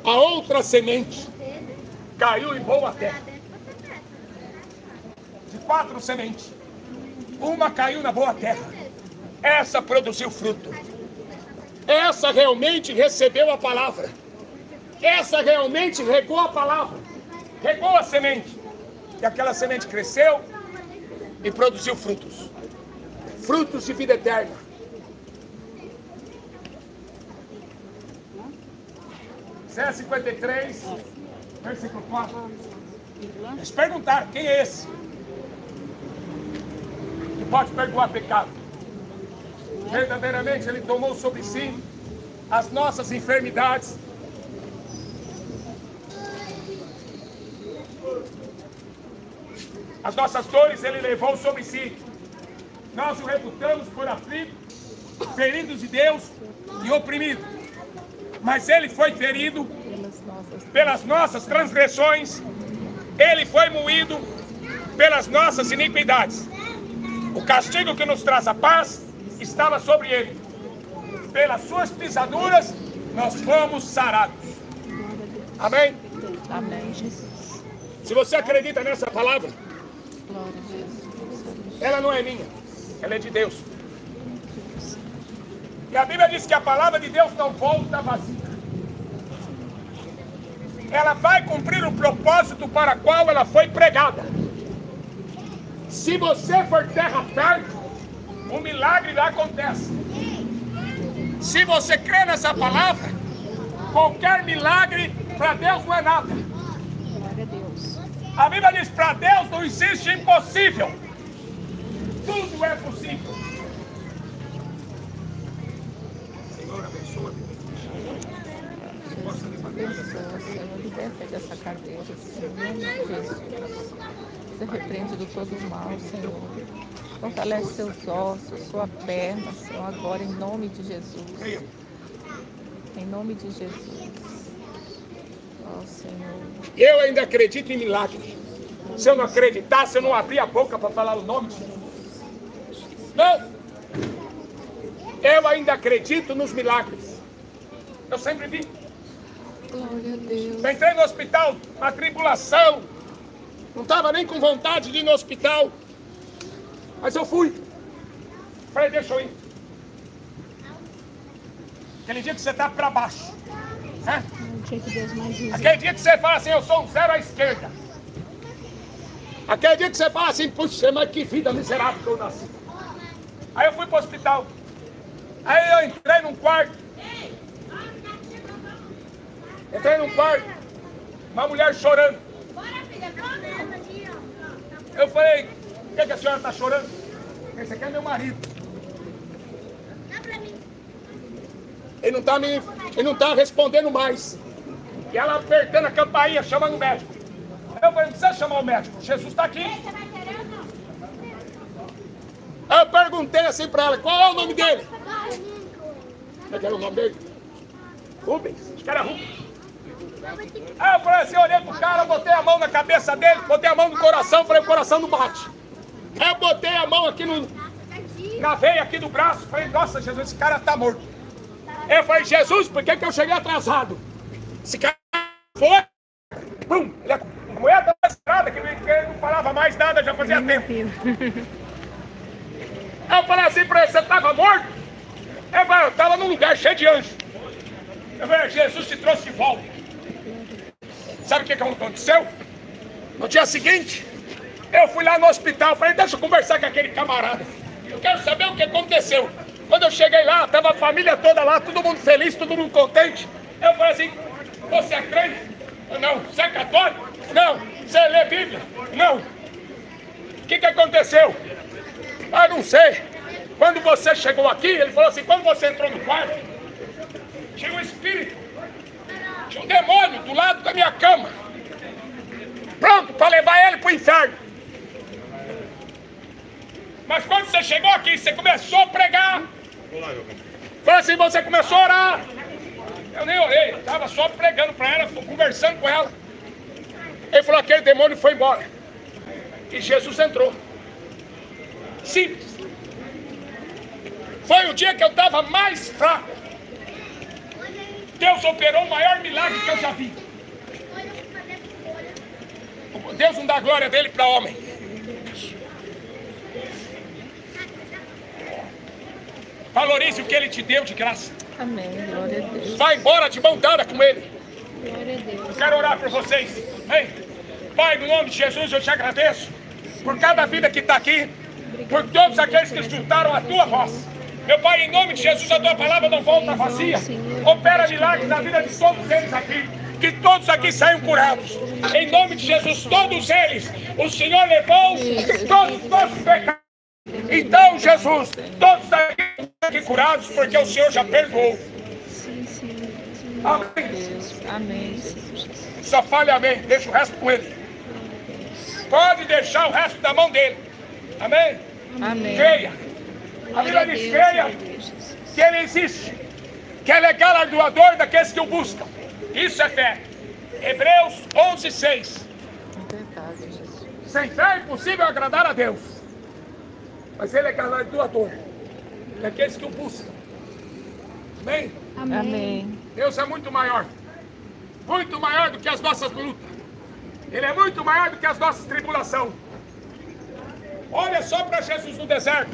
A outra semente caiu em boa terra. De 4 sementes, uma caiu na boa terra. Essa produziu fruto. Essa realmente recebeu a palavra. Essa realmente regou a palavra. Regou a semente. E aquela semente cresceu e produziu frutos. Frutos de vida eterna. Isaías 53, versículo 4. Eles perguntaram, quem é esse? Que pode perdoar pecado. Verdadeiramente ele tomou sobre si as nossas enfermidades. As nossas dores ele levou sobre si. Nós o reputamos por aflito, ferido de Deus e oprimido. Mas ele foi ferido pelas nossas transgressões. Ele foi moído pelas nossas iniquidades. O castigo que nos traz a paz estava sobre ele. Pelas suas pisaduras nós fomos sarados. Amém? Amém, Jesus. Se você acredita nessa palavra, Glória a Jesus. ela não é minha, ela é de Deus. E a Bíblia diz que a palavra de Deus não volta vazia. Ela vai cumprir o propósito para o qual ela foi pregada. Se você for terra fértil, um milagre lá acontece. Se você crê nessa palavra, qualquer milagre para Deus não é nada. Glória a Deus. A Bíblia diz, para Deus não existe impossível. Tudo é possível. Senhor, abençoa. Abençoa, Senhor, liberta dessa cadeira, Senhor, em nome de Jesus. Você repreende do todo o mal, Senhor. Fortalece seus ossos, sua perna, Senhor, agora em nome de Jesus. Em nome de Jesus. Ó, Senhor. Eu ainda acredito em milagres. Se eu não acreditasse, eu não abria a boca para falar o nome de Jesus. Não. Eu ainda acredito nos milagres. Eu sempre vi. Glória a Deus. Eu entrei no hospital, na tribulação. Não estava nem com vontade de ir no hospital. Mas eu fui. Falei, deixa eu ir. Aquele dia que você está para baixo. Né? Aquele dia que você fala assim, eu sou um zero à esquerda. Aquele dia que você fala assim, puxa, mas que vida miserável que eu nasci. Aí eu fui para o hospital. Aí eu entrei num quarto. Entrei num quarto. Uma mulher chorando. Eu falei, por que a senhora está chorando? Esse aqui é meu marido. Ele não está respondendo mais. E ela apertando a campainha, chamando o médico. Eu falei, não precisa chamar o médico, Jesus está aqui. Eu perguntei assim para ela, qual é o nome dele? Como é que era o nome dele? Rubens, acho que era Rubens. Aí eu falei assim, olhei pro cara, botei a mão na cabeça dele, botei a mão no coração, falei, o coração não bate. Aí eu botei a mão aqui na veia aqui do braço, falei, nossa, Jesus, esse cara tá morto. Aí eu falei, Jesus, por que eu cheguei atrasado? Esse cara foi, pum, a mulher estava estrada, que ele não falava mais nada, já fazia tempo. Aí eu falei assim pra ele, você estava morto? Eu falei, eu estava num lugar cheio de anjos. Eu falei, Jesus te trouxe de volta. Sabe o que aconteceu? No dia seguinte, eu fui lá no hospital, falei, deixa eu conversar com aquele camarada. Eu quero saber o que aconteceu. Quando eu cheguei lá, estava a família toda lá, todo mundo feliz, todo mundo contente. Eu falei assim, você é crente? Não. Você é católico? Não. Você lê Bíblia? Não. O que aconteceu? Ah, não sei. Quando você chegou aqui, ele falou assim, quando você entrou no quarto, tinha um espírito, tinha um demônio do lado da minha cama, pronto para levar ele para o inferno. Mas quando você chegou aqui, você começou a pregar. Falei assim, você começou a orar. Eu nem orei, estava só pregando para ela, conversando com ela. Ele falou, aquele demônio foi embora. E Jesus entrou. Simples. Foi o dia que eu estava mais fraco. Deus operou o maior milagre que eu já vi. Deus não dá glória dele para homem. Valorize o que ele te deu de graça. Amém. Glória a Deus. Vai embora de mão dada com ele. Glória a Deus. Quero orar por vocês. Ei, Pai, no nome de Jesus, eu te agradeço por cada vida que está aqui, por todos aqueles que escutaram a tua voz. Meu Pai, em nome de Jesus, a tua palavra não volta vazia. Opera milagres na vida de todos eles aqui. Que todos aqui saiam curados. Em nome de Jesus, todos eles, o Senhor levou todos os nossos pecados. Então, Jesus, todos aqui curados, porque o Senhor já perdoou. Amém. Amém. Só fale amém. Deixa o resto com ele. Pode deixar o resto da mão dele. Amém? Amém. Creia. A Bíblia diz: creia que ele existe, que ele é galardoador daqueles que o buscam. Isso é fé. Hebreus 11:6. Verdade, Jesus. Sem fé é impossível agradar a Deus, mas ele é galardoador daqueles que o buscam. Amém? Amém. Deus é muito maior do que as nossas lutas. Ele é muito maior do que as nossas tribulações. Olha só para Jesus no deserto.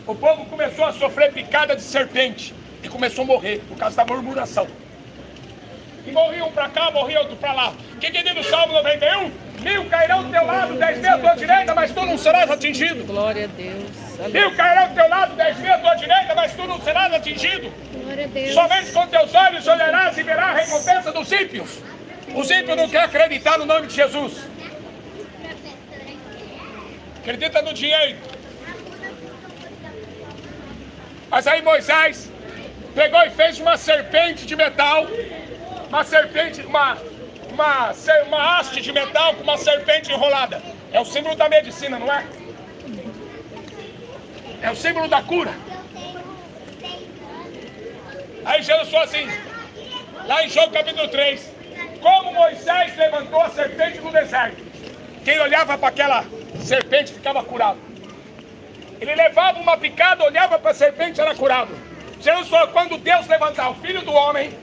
O povo começou a sofrer picada de serpente e começou a morrer por causa da murmuração. E morria um para cá, morria outro para lá. Que diz no Salmo 91? 1000 cairão do teu lado, 10.000 à tua direita, mas tu não serás atingido. Glória a Deus. 1000 cairão do teu lado, 10.000 à tua direita, mas tu não serás atingido. Glória a Deus. Somente com teus olhos olharás e verás a recompensa dos ímpios. Os ímpios não querem acreditar no nome de Jesus. Acredita no dinheiro. Mas aí Moisés pegou e fez uma serpente de metal. Uma serpente, uma haste de metal com uma serpente enrolada. É o símbolo da medicina, não é? É o símbolo da cura. Aí Jesus falou assim, lá em João capítulo 3, como Moisés levantou a serpente no deserto. Quem olhava para aquela serpente ficava curado. Ele levava uma picada, olhava para a serpente, era curado. Jesus falou, quando Deus levantar o Filho do Homem,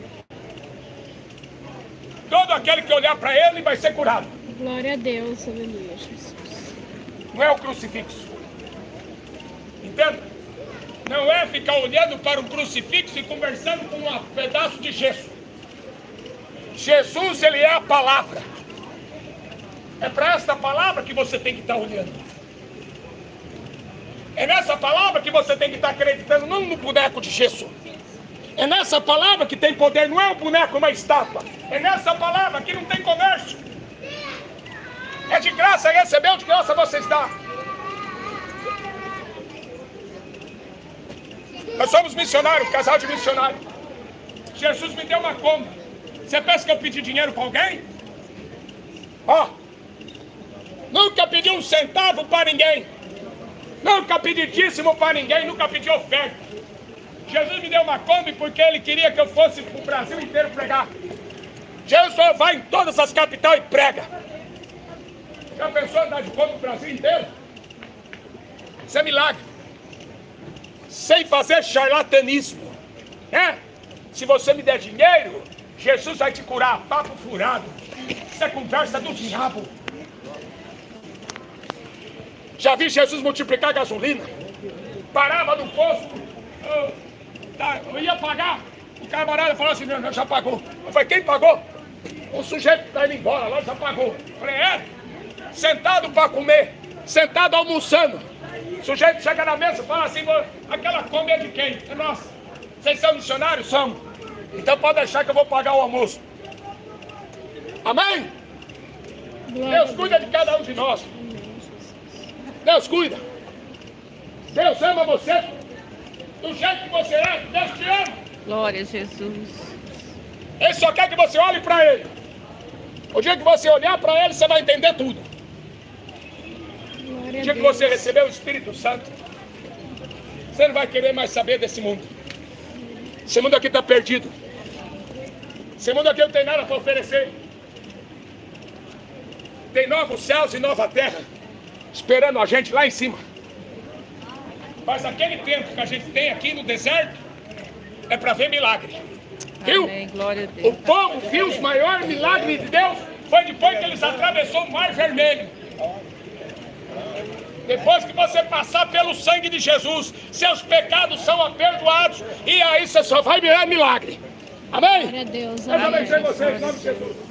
todo aquele que olhar para ele vai ser curado. Glória a Deus, aleluia, Jesus. Não é o crucifixo. Entenda? Não é ficar olhando para um crucifixo e conversando com um pedaço de gesso. Jesus, ele é a palavra. É para esta palavra que você tem que estar olhando. É nessa palavra que você tem que estar acreditando, não no boneco de gesso. É nessa palavra que tem poder, não é um boneco, uma estátua. É nessa palavra que não tem comércio. É de graça, recebeu, de graça você está. Nós somos missionários, casal de missionários. Jesus me deu uma Kombi. Você pensa que eu pedi dinheiro para alguém? Ó, nunca pedi um centavo para ninguém. Nunca pedi dízimo para ninguém, nunca pedi oferta. Jesus me deu uma Kombi porque ele queria que eu fosse para o Brasil inteiro pregar. Jesus só vai em todas as capitais e prega. Já pensou andar de Kombi no Brasil inteiro? Isso é milagre. Sem fazer charlatanismo. Né? Se você me der dinheiro, Jesus vai te curar. Papo furado. Isso é conversa do diabo. Já vi Jesus multiplicar gasolina. Parava no posto. Eu ia pagar. O camarada falou assim, não, já pagou. Eu falei, quem pagou? O sujeito que está indo embora lá já pagou. Eu falei, é? Sentado para comer. Sentado almoçando. O sujeito chega na mesa e fala assim, aquela Kombi é de quem? É nossa. Vocês são missionários? São. Então pode deixar que eu vou pagar o almoço. Amém? Deus cuida de cada um de nós. Deus cuida. Deus ama você do jeito que você é. Deus te ama. Glória a Jesus. Ele só quer que você olhe para ele. O dia que você olhar para ele, você vai entender tudo. O dia que você receber o Espírito Santo, você não vai querer mais saber desse mundo. Esse mundo aqui está perdido. Esse mundo aqui não tem nada para oferecer. Tem novos céus e nova terra. esperando a gente lá em cima. Mas aquele tempo que a gente tem aqui no deserto é para ver milagre. Viu? Amém, glória a Deus. O povo viu os maiores milagres de Deus foi depois que eles atravessou o Mar Vermelho. Depois que você passar pelo sangue de Jesus, seus pecados são aperdoados e aí você só vai ver milagre. Amém? Glória a Deus. Deus Amém. abençoe vocês em nome de Jesus.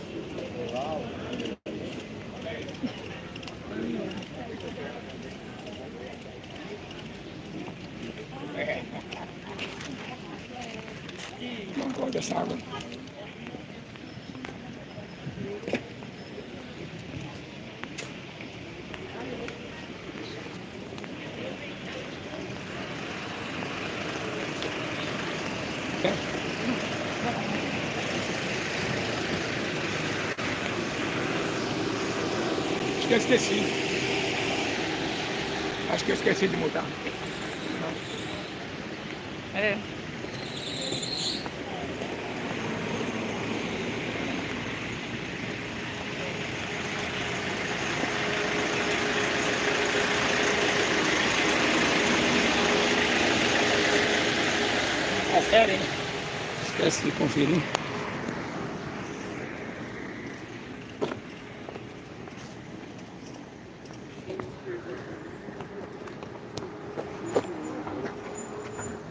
Não gosto dessa água. Acho que eu esqueci. Acho que eu esqueci de mudar. É. Confere, hein? Esquece de conferir.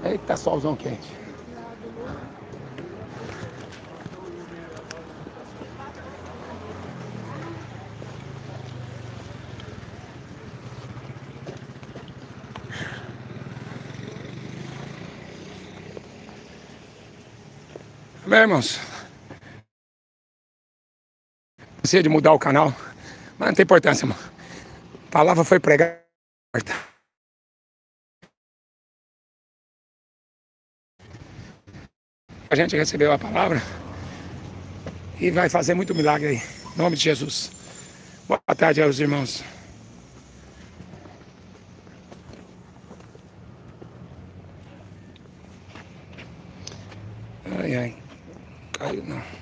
Eita, solzão quente. Bem, irmãos, precisa de mudar o canal, mas não tem importância, irmão. A palavra foi pregada. A gente recebeu a palavra e vai fazer muito milagre aí, em nome de Jesus. Boa tarde aos irmãos. Ai, ai, caiu não.